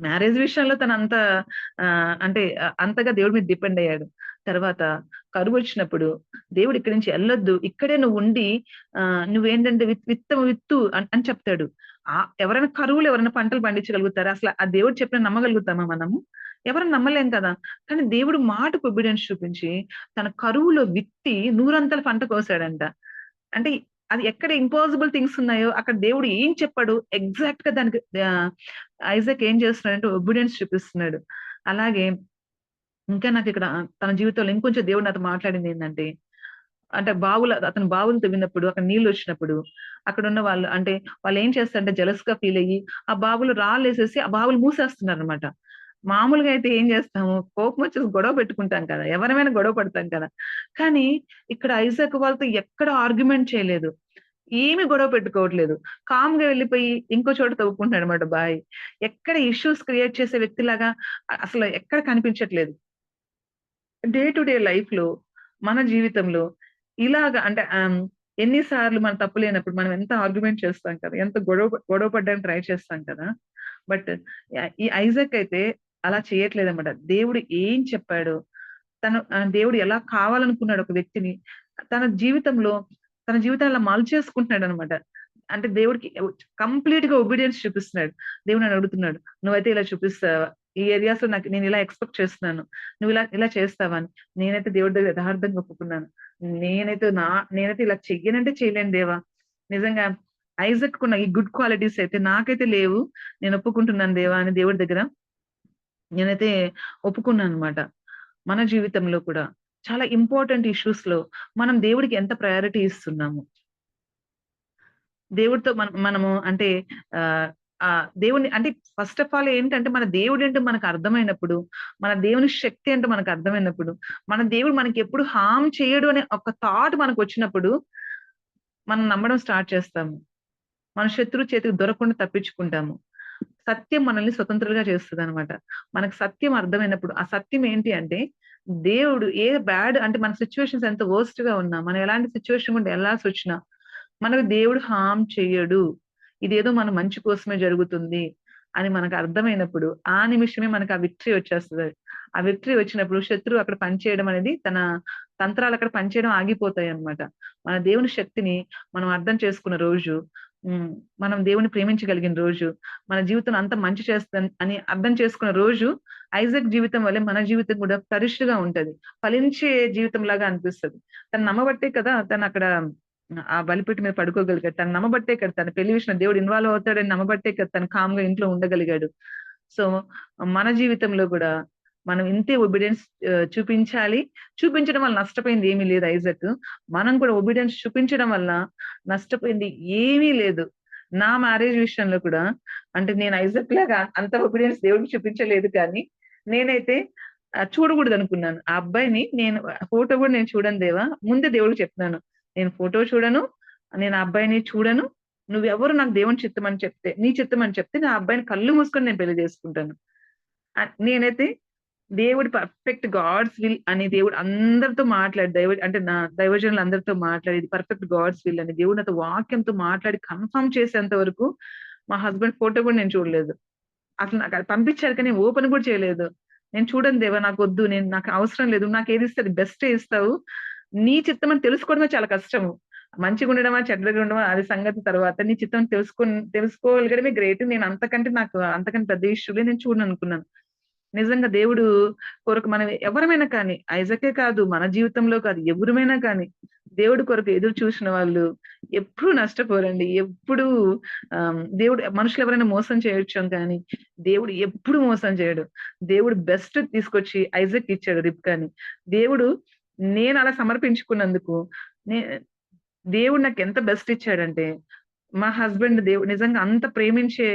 మ్యారేజ్ విషయంలో తనంత అంటే అంతగా దేవుడి మీద డిపెండ్ అయ్యాడు. తర్వాత కరువొచ్చినప్పుడు దేవుడు ఇక్కడి నుంచి ఎళ్ళొద్దు. ఇక్కడే నువ్వుండి నువ్వేంటంటే విత్తము విత్తు అని చెప్తాడు. ఎవరైనా కరువులో ఎవరైనా పంటలు పండించగలుగుతారా? అసల ఆ దేవుడు చెప్పిన నమ్మగలుగుతామా మనము? ఎవరు నమ్మలేం కదా! కానీ దేవుడు మాటకు ఒబీడియన్స్ చూపించి తన కరువులో విత్తి నూరంతల పంట కోసాడంట. అంటే అది ఎక్కడ ఇంపాసిబుల్ థింగ్స్ ఉన్నాయో అక్కడ దేవుడు ఏం చెప్పాడు ఎగ్జాక్ట్‌గా దానికి ఐజాక్ ఏం చేస్తున్నాడంటే ఒబీడియన్స్ చూపిస్తున్నాడు. అలాగే ఇంకా నాకిక్కడ తన జీవితంలో ఇంకొంచెం దేవుడు నాతో మాట్లాడిందేంటంటే, అంటే అతను బావులు తవ్వినప్పుడు అక్కడ నీళ్లొచ్చినప్పుడు, అక్కడున్న వాళ్ళు అంటే వాళ్ళేం చేస్తారంటే జెలస్‌గా ఫీలయ్యి, ఆ బావులు రాళ్ళేసేసి ఆ బావులు మూసేస్తున్నారనమాట. మామూలుగా అయితే ఏం చేస్తాము, కోపమొచ్చేసి గొడవ పెట్టుకుంటాం కదా! ఎవరమైనా గొడవ పడతాం కదా! కానీ ఇక్కడ ఐజాక్ వాళ్ళతో ఎక్కడ ఆర్గ్యుమెంట్ చేయలేదు. ఏమి గొడవ పెట్టుకోవట్లేదు. కామ్‌గా వెళ్ళిపోయి ఇంకో చోట తవ్వుకుంటున్నాడన్నమాట బాయి. ఎక్కడ ఇష్యూస్ క్రియేట్ చేసే వ్యక్తిలాగా అసలు ఎక్కడ కనిపించట్లేదు. డే టు డే లైఫ్‌లో మన జీవితంలో ఇలాగ అంటే ఎన్ని సార్లు మన తప్పు లేనప్పుడు మనం ఎంత ఆర్గ్యుమెంట్ చేస్తాం కదా! ఎంత గొడవ పడడానికి ట్రై చేస్తాం కదా! బట్ ఈ ఐజాక్ అయితే అలా చేయట్లేదన్నమాట. దేవుడు ఏం చెప్పాడో, దేవుడు ఎలా కావాలనుకున్నాడు ఒక వ్యక్తిని, తన జీవితంలో తన జీవితాన్ని అలా మలుచేసుకుంటున్నాడన్నమాట. అంటే దేవుడికి కంప్లీట్‌గా ఒబీడియన్స్ చూపిస్తున్నాడు. దేవుడు నన్ను అడుగుతున్నాడు. "నువ్వైతే ఇలా చూపిస్తావా? ఈ ఏరియాస్‌లో నేను ఇలా ఎక్స్‌పెక్ట్ చేస్తున్నాను. నువ్వు ఇలా ఇలా చేస్తావా?" అని. నేనైతే దేవుడి దగ్గర యథార్థంగా ఒప్పుకున్నాను. నేనైతే నేనైతే ఇలా చెయ్యనంటే చేయలేను దేవా. నిజంగా ఐజాక్‌కున్న ఈ గుడ్ క్వాలిటీస్ అయితే నాకైతే లేవు. నేను ఒప్పుకుంటున్నాను దేవా అని దేవుడి దగ్గర నేనైతే ఒప్పుకున్నానన్నమాట. మన జీవితంలో కూడా చాలా ఇంపార్టెంట్ ఇష్యూస్‌లో మనం దేవుడికి ఎంత ప్రయారిటీ ఇస్తున్నాము? దేవుడితో మనము అంటే ఆహ్, దేవుడిని అంటే ఫస్ట్ ఆఫ్ ఆల్ ఏంటంటే మన దేవుడేంటో మనకు అర్థమైనప్పుడు, మన దేవుని శక్తి ఏంటో మనకు అర్థమైనప్పుడు, మన దేవుడు మనకెప్పుడు హార్మ్ చేయడు అనే ఒక థాట్ మనకొచ్చినప్పుడు, మనం నమ్మడం స్టార్ట్ చేస్తాము. మన శత్రువు చేతికి దొరకకుండా తప్పించుకుంటాము. సత్యం మనల్ని స్వతంత్రులుగా చేస్తదనమాట. మనకు సత్యం అర్థమైనప్పుడు, ఆ సత్యం ఏంటి అంటే, దేవుడు ఏ బ్యాడ్ అంటే మన సిట్యుయేషన్స్ ఎంత వరస్ట్‌గా ఉన్నా, మనం ఎలాంటి సిట్యుయేషన్ గుండా ఎళ్ళాల్సొచ్చినా, మనకు దేవుడు హార్మ్ చెయ్యడు. ఇదేదో మన మంచి కోసమే జరుగుతుంది అని మనకు అర్థమైనప్పుడు, ఆ నిమిషమే మనకు ఆ విక్టరీ వచ్చేస్తది. ఆ విక్టరీ వచ్చినప్పుడు శత్రువు అక్కడ పనిచేయడం అనేది తన తంత్రాలు అక్కడ పనిచేయడం ఆగిపోతాయన్నమాట. మన దేవుని శక్తిని మనం అర్థం చేసుకున్న రోజు, హ్మ్. మనం దేవుడిని ప్రేమించగలిగిన రోజు, మన జీవితంలో అంతా మంచి చేస్తాను అని అర్థం చేసుకున్న రోజు, ఐజాక్ జీవితం వల్లే మన జీవితం కూడా తరిష్టుగా ఉంటది. ఫలించే జీవితంలాగా అనిపిస్తది. తను నమ్మబట్టే కదా! తనక్కడ ఆ బలిపీఠం మీద పడుకోగలిగాడు. తను నమ్మబట్టే కదా! తన పెళ్లి విషయంలో దేవుడు ఇన్వాల్వ్ అవుతాడని నమ్మబట్టే కదా! తను కామ్‌గా ఇంట్లో ఉండగలిగాడు. సో, మన జీవితంలో గూడా మనం ఇంతే ఒబీడియన్స్ చూపించాలి. చూపించడం వల్ల నష్టపోయింది ఏమీ లేదు ఐజాక్. మనం కూడా ఒబీడియన్స్ చూపించడం వల్ల నష్టపోయింది ఏమీ లేదు. నా మ్యారేజ్ విషయంలో కూడా అంటే నేను ఐజాక్ లాగా అంత ఒబీడియన్స్ దేవుడికి చూపించలేదు కానీ, నేనైతే చూడకూడదనుకున్నాను. ఆ అబ్బాయిని ఫోటో గూడా నేను చూడను దేవా! ముందే దేవుడికి చెప్తున్నాను. నేను ఫోటో చూడను. నేను ఆ అబ్బాయిని చూడను. నువ్వెవరు నాకు దేవుని చిత్తం అని చెప్తే, నీ చిత్తం అని చెప్తే నా అబ్బాయిని కళ్ళు మూసుకొని నేను పెళ్లి చేసుకుంటాను. నేనైతే దేవుడు పర్ఫెక్ట్ గాడ్స్ విల్ అని దేవుడు అందరితో మాట్లాడి అంటే నా దైవజనులు అందరితో మాట్లాడి ఇది పర్ఫెక్ట్ గాడ్స్ విల్ అని దేవుడు నాతో వాక్యంతో మాట్లాడి కన్ఫర్మ్ చేసేంత వరకు మా హస్బెండ్ ఫోటో కూడా నేను చూడలేదు. అసలు నాకు అది పంపించారు కానీ ఓపెన్ కూడా చేయలేదు. నేను చూడను దేవా నాకొద్దు. నాకు అవసరం లేదు. నాకేది ఇస్తే అది బెస్టే ఇస్తావు. నీ చిత్తం అని తెలుసుకోవడమే చాలా కష్టము. మంచిగా ఉండడమా, చెడ్డగా ఉండడమా అది సంగతి తర్వాత. నీ చిత్తం తెలుసుకోగలగడమే గ్రేట్. నేను అంతకంటే పెద్ద ఇష్యూలే నేను చూడననుకున్నాను. నిజంగా దేవుడు కొరకు మనం ఎవరమైనా కానీ, ఐజాకే కాదు, మన జీవితంలో కాదు, ఎవరమైనా కానీ, దేవుడి కొరకు ఎదురు చూసిన వాళ్ళు ఎప్పుడూ నష్టపోరండి. ఎప్పుడూ దేవుడు మనుషులు ఎవరైనా మోసం చేయొచ్చాం కానీ, దేవుడు ఎప్పుడు మోసం చేయడు. దేవుడు బెస్ట్ తీసుకొచ్చి ఐజాక్ ఇచ్చాడు రిబ్కాని. దేవుడు నేను అలా సమర్పించుకున్నందుకు నే దేవుడు నాకెంత బెస్ట్ ఇచ్చాడంటే, మా హస్బెండ్ నిజంగా అంత ప్రేమించే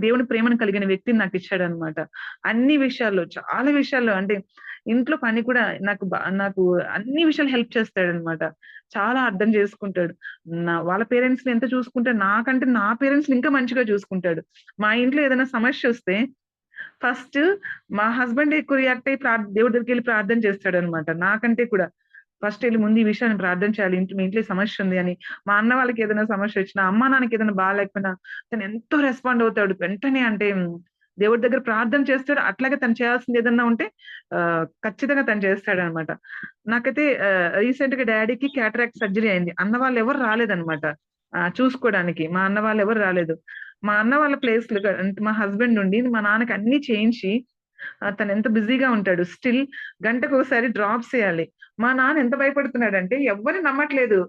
దేవుని ప్రేమను కలిగిన వ్యక్తిని నాకిచ్చాడనమాట. అన్ని విషయాల్లో, చాలా విషయాల్లో అంటే ఇంట్లో పని కూడా నాకు అన్ని విషయాలు హెల్ప్ చేస్తాడనమాట. చాలా అర్థం చేసుకుంటాడు. వాళ్ళ పేరెంట్స్‌ని ఎంత చూసుకుంటాడు, నాకంటే నా పేరెంట్స్‌ని ఇంకా మంచిగా చూసుకుంటాడు. మా ఇంట్లో ఏదైనా సమస్యొస్తే ఫస్ట్ మా హస్బెండ్ ఎక్కువ రియాక్ట్ అయ్యి దేవుడి దగ్గరికెళ్లి ప్రార్థన చేస్తాడనమాట. నాకంటే కూడా. ఫస్ట్ ఎళ్లి ముందు ఈ విషయాన్ని ప్రార్థన చేయాలి. మీ ఇంట్లో ఈ సమస్య ఉంది అని. మా అన్న వాళ్ళకి ఏదైనా సమస్య వచ్చినా, అమ్మా నాన్నకి ఏదైనా బాలేకపోయినా తను ఎంతో రెస్పాండ్ అవుతాడు. వెంటనే అంటే దేవుడి దగ్గర ప్రార్థన చేస్తాడు. అట్లాగే తను చేయాల్సింది ఏదన్నా ఉంటే ఖచ్చితంగా తను చేస్తాడనమాట. నాకైతే రీసెంట్‌గా డ్యాడీకి క్యాటరాక్ట్ సర్జరీ అయింది. అన్న వాళ్ళు ఎవరు రాలేదనమాట. చూసుకోడానికి. మా అన్న వాళ్ళు ఎవరు రాలేదు. మా అన్న వాళ్ళ ప్లేస్‌లో అంటే మా హస్బెండ్ నుండి మా నాన్నకి అన్నీ చేయించి తనెంత బిజీగా ఉంటాడు. స్టిల్ గంటకోసారి డ్రాప్స్ ఎయాలి. మా నాన్న ఎంత భయపడుతున్నాడంటే ఎవ్వరిని నమ్మట్లేదు.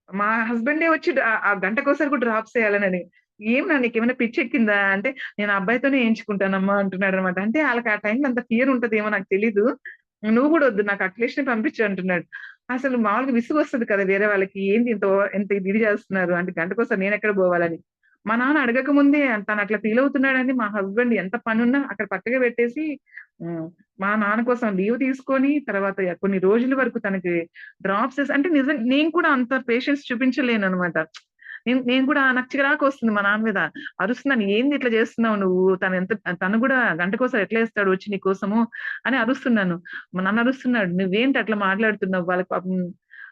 మా హస్బెండే వచ్చి ఆ గంటకోసారి కూడా డ్రాప్స్ ఎయాలనని. "ఏం నాన్న నీకేమైనా పిచ్చెక్కిందా?" అంటే, "నేను ఆ అబ్బాయితోనే ఏయించుకుంటానమ్మా" అంటున్నాడనమాట. అంటే ఆళ్ళకి ఆ టైంలో అంత ఫియర్ ఉంటదేమో నాకు తెలీదు. "నువ్వు గూడా వద్దు నాకు అఖిలేష్‌నే పంపించు" అంటున్నాడు. అసలు మామూలుగా విసుగొస్తది కదా! వేరే వాళ్ళకి. ఏంది ఇంత ఇది చేస్తున్నారు అంటే గంటకోసారి నేనెక్కడ పోవాలని. మా నాన్న అడగక ముందే తనట్లా ఫీల్ అవుతున్నాడని మా హస్బెండ్ ఎంత పనున్నా అక్కడ పక్కకి పెట్టేసి హ్మ్. మా నాన్న కోసం లీవ్ తీసుకొని తర్వాత కొన్ని రోజుల వరకు తనకి డ్రాప్స్ అంటే నేను కూడా అంత పేషెన్స్ చూపించలేననమాట. నేను నేను కూడా నాకు చిరాకొస్తుంది మా నాన్న మీద. అరుస్తున్నాను. "ఏంది ఇట్లా చేస్తున్నావు నువ్వు? తను కూడా గంటకోసారి ఎట్లా ఏస్తాడు వచ్చి నీ కోసము" అని అరుస్తున్నాను. మా నాన్న అరుస్తున్నాడు. "నువ్వేంటి అట్లా మాట్లాడుతున్నావు? వాళ్ళకి పాపం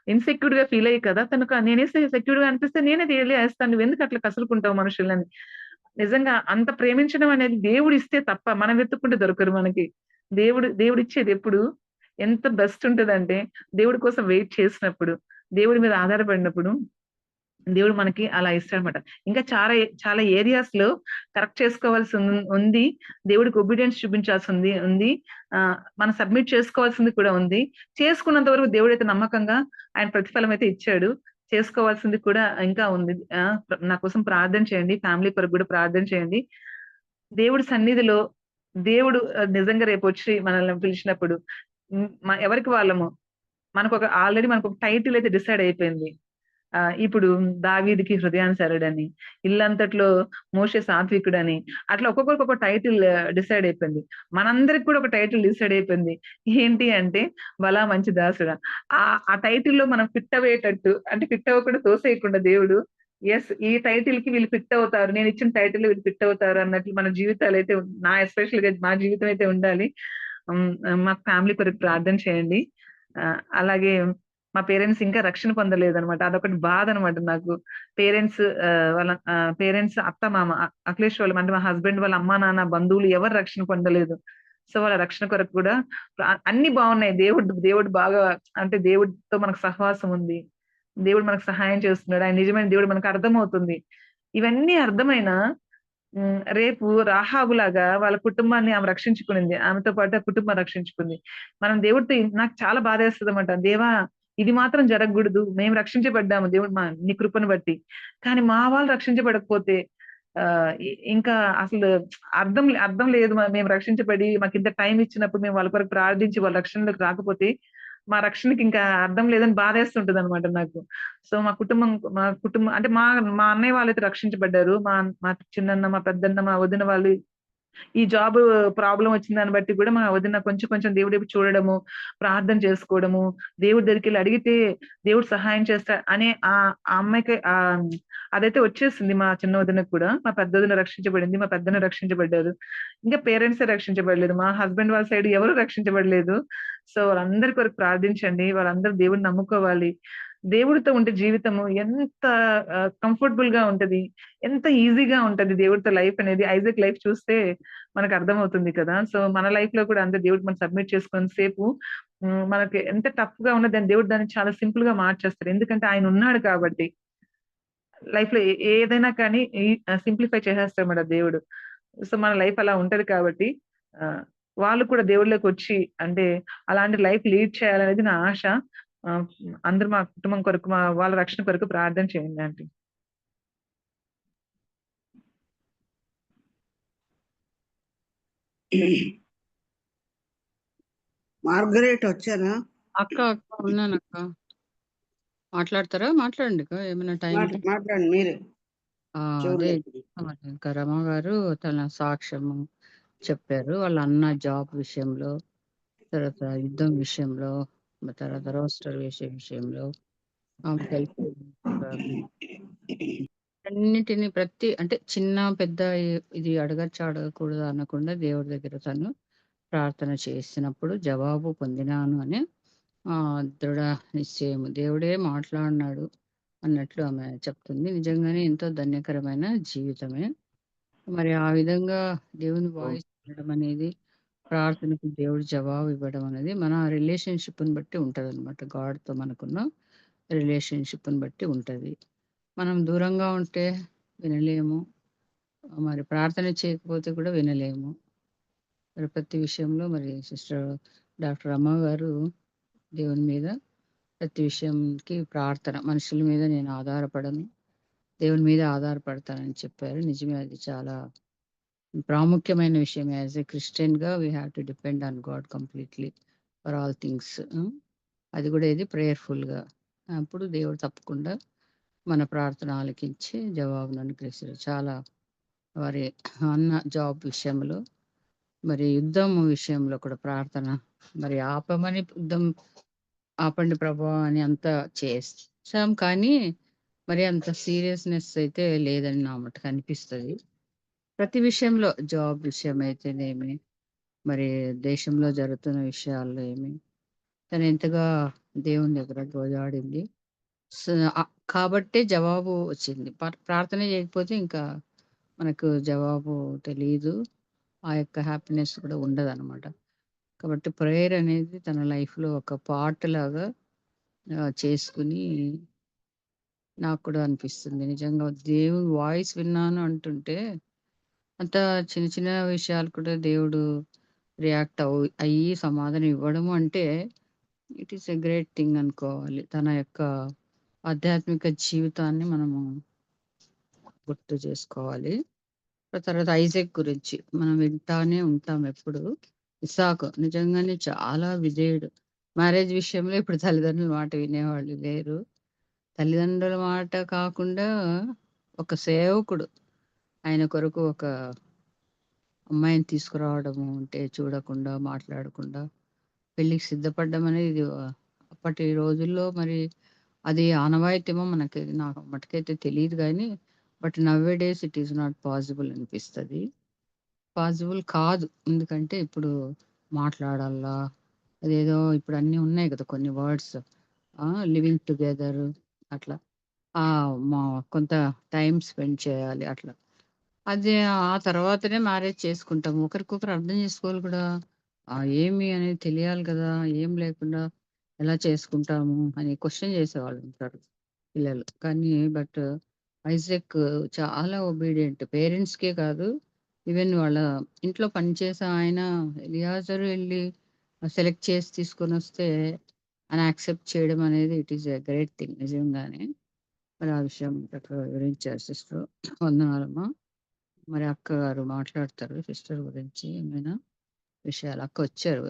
ఇన్‌సెక్యూర్‌గా ఫీల్ అయ్యి కదా! నేనేస్తే సెక్యూర్‌గా అనిపిస్తే నేనే ఎళ్లి ఏస్తాను. నువ్వెందుకు అట్లా కసురుకుంటావు మనుషులని?" నిజంగా అంత ప్రేమించడం అనేది దేవుడిస్తే తప్ప మనం వెతుక్కుంటే దొరకరు మనకి. దేవుడిచ్చేది ఎప్పుడు ఎంత బెస్ట్ ఉంటదంటే, దేవుడి కోసం వెయిట్ చేసినప్పుడు, దేవుడి మీద ఆధారపడినప్పుడు దేవుడు మనకి అలా ఇస్తాడనమాట. ఇంకా చాలా ఏరియాస్‌లో కరెక్ట్ చేసుకోవాల్సి ఉంది. దేవుడికి ఒబీడియన్స్ చూపించాల్సింది ఉంది. మనం సబ్మిట్ చేసుకోవాల్సింది కూడా ఉంది. చేసుకున్నంత వరకు దేవుడైతే నమ్మకంగా ఆయన ప్రతిఫలం అయితే ఇచ్చాడు. చేసుకోవాల్సింది కూడా ఇంకా ఉంది. నా కోసం ప్రార్థన చేయండి. ఫ్యామిలీ కొరకు కూడా ప్రార్థన చేయండి. దేవుడి సన్నిధిలో దేవుడు నిజంగా రేపొచ్చి మనల్ని పిలిచినప్పుడు ఎవరికి వాళ్ళము మనకొక టైటిల్ అయితే డిసైడ్ అయిపోయింది. ఇప్పుడు దావీదుకి హృదయానుసరుడని, ఇల్లంతట్లో మోషే సాత్వికుడని, అట్లా ఒక్కొక్కరికి ఒక టైటిల్ డిసైడ్ అయిపోయింది. మనందరికి కూడా ఒక టైటిల్ డిసైడ్ అయిపోయింది. ఏంటి అంటే బలా మంచి దాసుడా. ఆ టైటిల్‌లో మనం ఫిట్ అయ్యేటట్టు అంటే ఫిట్ అవ్వకుండా తోసేయకుండా దేవుడు యెస్ ఈ టైటిల్‌కి వీళ్ళు ఫిట్ అవుతారు. నేనిచ్చిన టైటిల్‌లో వీళ్ళు ఫిట్ అవుతారు అన్నట్లు మన జీవితాలైతే ఎస్పెషల్‌గా మా జీవితం అయితే ఉండాలి. మా ఫ్యామిలీ కొరకు ప్రార్థన చేయండి. అలాగే మా పేరెంట్స్ ఇంకా రక్షణ పొందలేదనమాట. అదొకటి బాధనమాట నాకు. పేరెంట్స్ అత్త-మామ అఖిలేష్ వాళ్ళు అంటే మా హస్బెండ్ వాళ్ళ అమ్మా, నాన్న, బంధువులు ఎవరు రక్షణ పొందలేదు. సో, వాళ్ళ రక్షణ కొరకు కూడా అన్నీ బావున్నాయి. దేవుడు బాగా అంటే దేవుడితో మనకు సహవాసం ఉంది. దేవుడు మనకు సహాయం చేస్తున్నాడు. ఆయన నిజమైన దేవుడు మనకు అర్థమవుతుంది. ఇవన్నీ అర్థమైనా రేపు రాహాబులాగా వాళ్ళ కుటుంబాన్ని ఆమె రక్షించుకునింది. ఆమెతో పాటు ఆ కుటుంబం రక్షించుకుంది. మనం దేవుడితో నాకు చాలా బాధేస్తదన్నమాట. దేవా! ఇది మాత్రం జరగకూడదు. మేము రక్షించబడ్డాము దేవుడు నీ కృపను బట్టి. కానీ మా వాళ్ళు రక్షించబడకపోతే ఇంకా అసలు అర్థం లేదు. మేము రక్షించబడి మాకింత టైమ్ ఇచ్చినప్పుడు మేము వాళ్ళ కొరకు ప్రార్థించి వాళ్ళ రక్షణలోకి రాకపోతే మా రక్షణకి ఇంకా అర్థం లేదని బాధేస్తుంటదన్నమాట నాకు. సో, మా కుటుంబం అంటే మా మా అన్నయ్య వాళ్ళైతే రక్షించబడ్డారు. మా మా చిన్నన్న, మా పెద్దన్న, మా వదిన వాళ్ళు ఈ జాబ్ ప్రాబ్లమ్ వచ్చిన దాన్ని బట్టి కూడా మా వదిన కొంచెం కొంచెం దేవుడి వైపు చూడడము, ప్రార్థన చేసుకోవడము, దేవుడి దగ్గరికెళ్ళి అడిగితే దేవుడు సహాయం చేస్తా అనే ఆ అమ్మాయికి అదైతే వచ్చేసింది మా చిన్న వదినకి కూడా. మా పెద్ద వదిన రక్షించబడింది. మా పెద్దన్న రక్షించబడ్డారు. ఇంకా పేరెంట్సే రక్షించబడలేదు. మా హస్బెండ్ వాళ్ళ సైడ్ ఎవరు రక్షించబడలేదు. సో వాళ్ళందరి కొరకు ప్రార్థించండి. వాళ్ళందరూ దేవుడిని నమ్ముకోవాలి. దేవుడితో ఉంటే జీవితము ఎంత కంఫర్టబుల్ గా ఉంటది. ఎంత ఈజీగా ఉంటది దేవుడితో లైఫ్ అనేది. ఐజాక్ లైఫ్ చూస్తే మనకు అర్థమవుతుంది కదా! సో, మన లైఫ్‌లో కూడా అంతే దేవుడికి మనం సబ్మిట్ చేసుకున్నంత సేపు మనకి ఎంత టఫ్‌గా ఉన్న దేవుడు దాన్ని చాలా సింపుల్‌గా మార్చేస్తారు. ఎందుకంటే ఆయన ఉన్నాడు కాబట్టి. లైఫ్‌లో ఏదైనా కానీ సింప్లిఫై చేసేస్తాడన్నమాట దేవుడు. సో, మన లైఫ్ అలా ఉంటది కాబట్టి ఆహ్, వాళ్ళు కూడా దేవుడిలోకొచ్చి అంటే అలాంటి లైఫ్ లీడ్ చేయాలనేది నా ఆశ. ఆహ్, అందరూ మా కుటుంబం కొరకు, మా వాళ్ళ రక్షణ కొరకు ప్రార్థన చేయండి ఆంటీ. మార్గరేట్ వచ్చారా? అక్క ఉన్నానక్క. మాట్లాడతారా? మాట్లాడండి అక్క. ఏమైనా టైం మాట్లాడండి మీరే. అదే ఇంకా రమ గారు తన సాక్ష్యము చెప్పారు. వాళ్ళ అన్న జాబ్ విషయంలో, తర్వాత యుద్ధం విషయంలో, తర్వాత రోస్టర్ విషయంలో, ఆమెకు హెల్ప్ అన్నిటిని అంటే చిన్న పెద్ద ఇది అడగచ్చా అడగకూడదా అనకుండా దేవుడి దగ్గర తను ప్రార్థన చేసినప్పుడు జవాబు పొందినాను అని దృఢ నిశ్చయము. దేవుడే మాట్లాడినాడు అన్నట్లు ఆమె చెప్తుంది. నిజంగానే ఎంతో ధన్యకరమైన జీవితమే. మరి ఆ విధంగా దేవుని వాయిస్ వినడం అనేది, ప్రార్థనకు దేవుడు జవాబు ఇవ్వడం అనేది మన రిలేషన్‌షిప్‌ని బట్టి ఉంటదనమాట. గాడ్‌తో మనకున్న రిలేషన్‌షిప్‌ని బట్టి ఉంటది. మనం దూరంగా ఉంటే వినలేము. మరి ప్రార్థన చేయకపోతే కూడా వినలేము. మరి ప్రతి విషయంలో మరి సిస్టర్ డాక్టర్ రమ గారు దేవుని మీద ప్రతి విషయంకి ప్రార్థన. మనుషుల మీద నేను ఆధారపడను. దేవుని మీద ఆధారపడతానని చెప్పారు. నిజమే, అది చాలా ప్రాముఖ్యమైన విషయం. యాస్ ఎ క్రిస్టియన్‌గా we have to depend on God completely for all things. అది కూడా ఇది ప్రేయర్‌ఫుల్‌గా. అప్పుడు దేవుడు తప్పకుండా మన ప్రార్థన ఆలకించి జవాబును అనుగ్రహిస్తాడు. చాలా వారి అన్న జాబ్ విషయంలో, మరి యుద్ధం విషయంలో కూడా ప్రార్థన. మరి ఆపమని యుద్ధం ఆపండి ప్రభా అని అంతా చేసాం. కానీ మరి అంత సీరియస్‌నెస్ అయితే లేదని నా మట్టుకు అనిపిస్తది. ప్రతి విషయంలో జాబ్ విషయం అయితేనేమి, మరి దేశంలో జరుగుతున్న విషయాల్లో ఏమి, తను ఎంతగా దేవుని దగ్గర గోజాడింది. సో, కాబట్టే జవాబు వచ్చింది. ప్రార్థన చేయకపోతే ఇంకా మనకు జవాబు తెలీదు. ఆ యొక్క హ్యాపీనెస్ కూడా ఉండదనమాట. కాబట్టి ప్రేయర్ అనేది తన లైఫ్‌లో ఒక పార్ట్ లాగా చేసుకొని నాకు కూడా అనిపిస్తుంది. నిజంగా దేవుని వాయిస్ విన్నాను అంటుంటే, అంత చిన్న చిన్న విషయాలు కూడా దేవుడు రియాక్ట్ అయ్యి సమాధానం ఇవ్వడము అంటే, it is a great thing అనుకోవాలి. తన యొక్క ఆధ్యాత్మిక జీవితాన్ని మనము గుర్తు చేసుకోవాలి. తర్వాత ఐజాక్ గురించి మనం వింటానే ఉంటాం ఎప్పుడు. ఇస్సాకు నిజంగానే చాలా విధేయుడు. మ్యారేజ్ విషయంలో ఇప్పుడు తల్లిదండ్రుల మాట వినేవాళ్ళు లేరు. తల్లిదండ్రుల మాట కాకుండా ఒక సేవకుడు ఆయన కొరకు ఒక అమ్మాయిని తీసుకురావడము అంటే చూడకుండా, మాట్లాడకుండా పెళ్ళికి సిద్ధపడ్డం అనేది ఇది అప్పటి రోజుల్లో మరి అది ఆనవాయితీమో నాకు మటుకైతే తెలీదు గానీ, but now A days it is not possible అనిపిస్తది. పాసిబుల్ కాదు. ఎందుకంటే ఇప్పుడు మాట్లాడాలా, అదేదో ఇప్పుడు అన్నీ ఉన్నాయి గదా! కొన్ని వర్డ్స్. లివింగ్ టుగెదర్ అట్లా. మా కొంత టైమ్ స్పెండ్ చేయాలి అట్లా. అది ఆ తర్వాతనే మ్యారేజ్ చేసుకుంటాం. ఒకరికొకరు అర్థం చేసుకోవాలి కూడా. ఏమి అనేది తెలియాలి కదా! ఏం లేకుండా ఎలా చేసుకుంటాము అని క్వెషన్ చేసేవాళ్ళుంటారు పిల్లలు. కానీ ఐజాక్ చాలా ఒబీడియంట్. పేరెంట్స్‌కే కాదు, ఈవెన్ వాళ్ళ ఇంట్లో పనిచేసే ఆయన ఎలియాజరు ఎళ్లి సెలెక్ట్ చేసి తీసుకొనొస్తే ఆయన యాక్సెప్ట్ చేయడం అనేది it is a great thing నిజంగానే. మరి ఆ విషయం చక్కగా వివరించారు సిస్టర్. వందనాలమ్మా. మరి అక్కగారు మాట్లాడతారు సిస్టర్ గురించి ఏమైనా విషయాలు. అక్క వచ్చారు.